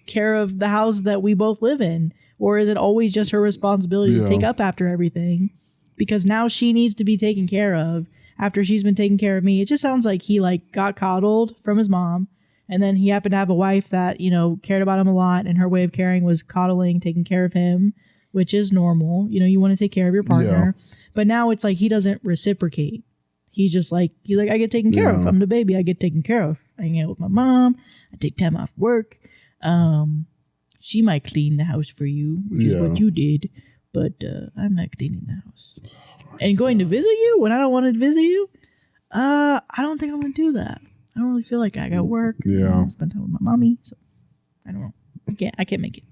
care of the house that we both live in? Or is it always just her responsibility to take up after everything? Because now she needs to be taken care of after she's been taking care of me. It just sounds like he like got coddled from his mom. And then he happened to have a wife that, cared about him a lot. And her way of caring was coddling, taking care of him, which is normal. You want to take care of your partner. Yeah. But now it's like he doesn't reciprocate. He's like, I get taken care of. I'm the baby. I get taken care of. I hang out with my mom. I take time off work. She might clean the house for you, which is what you did. But I'm not cleaning the house. And going to visit you when I don't want to visit you? I don't think I'm going to do that. I don't really feel like I got work. Yeah. Spend time with my mommy. So I don't know. I can't make it.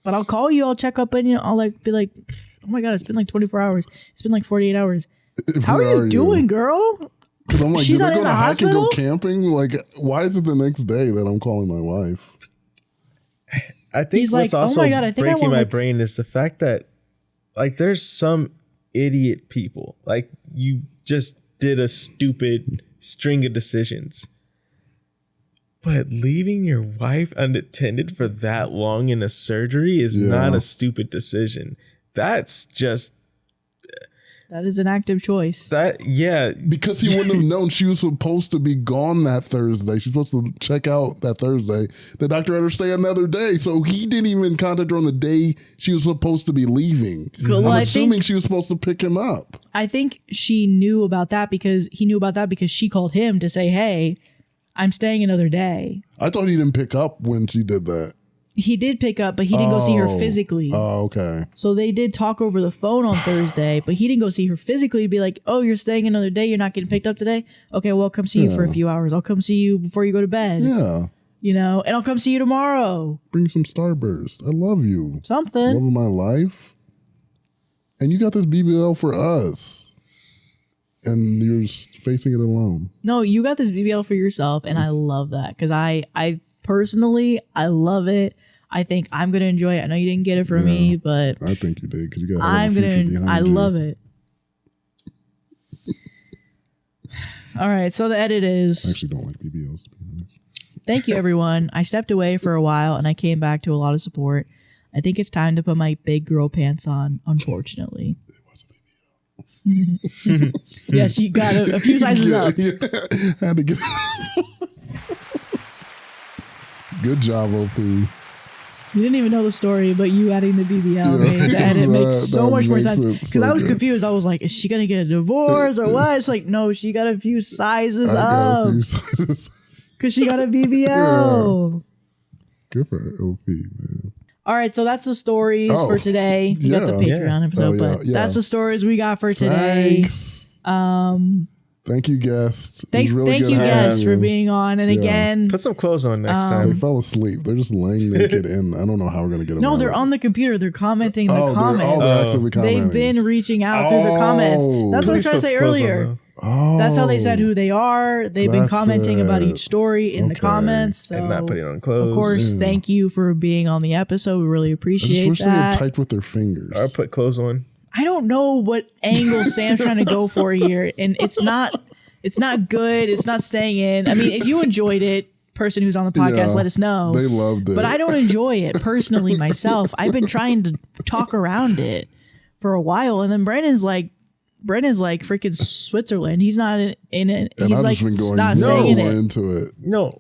But I'll call you. I'll check up on you. I'll be like, oh my God, it's been like 24 hours. It's been like 48 hours. How are you doing, girl? Because I'm like, she's did I not go in to the hike and hospital? go camping? Like, why is it the next day that I'm calling my wife? I think He's what's like, also oh my God, I think breaking my brain is the fact that, like, there's some idiot people. Like, you just did a stupid string of decisions. But leaving your wife unattended for that long in a surgery is not a stupid decision. That's just... That is an active choice. Because he wouldn't have known she was supposed to be gone that Thursday. She's supposed to check out that Thursday. The doctor had her stay another day. So he didn't even contact her on the day she was supposed to be leaving. Well, I'm assuming she was supposed to pick him up. I think he knew about that because she called him to say, hey, I'm staying another day. I thought he didn't pick up when she did that. He did pick up, but he didn't go see her physically. Oh, okay. So they did talk over the phone on Thursday, but he didn't go see her physically to be like, oh, you're staying another day. You're not getting picked up today. Okay, well, I'll come see you for a few hours. I'll come see you before you go to bed. Yeah. And I'll come see you tomorrow. Bring some Starburst. I love you. Something. Love of my life. And you got this BBL for us. And you're facing it alone. No, you got this BBL for yourself, and I love that because I personally, I love it. I think I'm gonna enjoy it. I know you didn't get it from me, but I think you did because you got. I love it. All right, so the edit is. I actually don't like BBLs, to be honest. Thank you, everyone. I stepped away for a while, and I came back to a lot of support. I think it's time to put my big girl pants on. Unfortunately. It was a BBL. Yes, you got a few sizes up. Yeah. Had to get. Good job, OP. You didn't even know the story, but you adding the BBL made the edit makes so much more sense. Because I was confused. I was like, is she going to get a divorce or what? It's like, no, she got a few sizes up. Because she got a BBL. Yeah. Good for OP, man. All right, so that's the stories for today. You got the Patreon episode, but that's the stories we got for today. Thanks. Thank you, guests. It was Thank really good you, having guests, for you. being on. And Yeah. again, Put some clothes on next They time. fell asleep. They're just laying naked, and I don't know how we're gonna get them. no, out they're of on the computer. They're commenting the comments. They're actively commenting. They've been reaching out through the comments. That's what I was Please trying to put say clothes on, earlier. though. Oh, That's how they said who they are. They've been That's commenting about it. each story in the Okay. comments. So And not putting on clothes. of course, Yeah. thank you for being on the episode. We really I appreciate just wish they had that. typed with their fingers. Or put clothes on. I don't know what angle Sam's trying to go for here, and it's not good. It's not staying in. I mean, if you enjoyed it, person who's on the podcast, Yeah, let us know. They loved it. But I don't enjoy it personally myself. I've been trying to talk around it for a while, and then Brandon's like freaking Switzerland. He's not in it. And He's I've like just been going not more saying it. into it. No.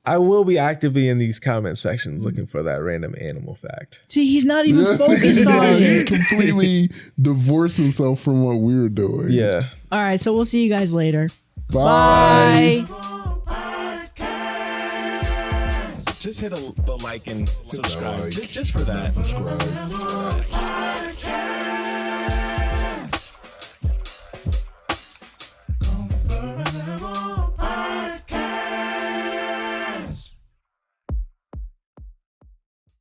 I will be actively in these comment sections looking for that random animal fact. See, he's not even focused on He it. completely divorced himself from what we were doing. Yeah. All right, so we'll see you guys later. Bye. Bye. Just hit the like and subscribe. Just for that. Subscribe.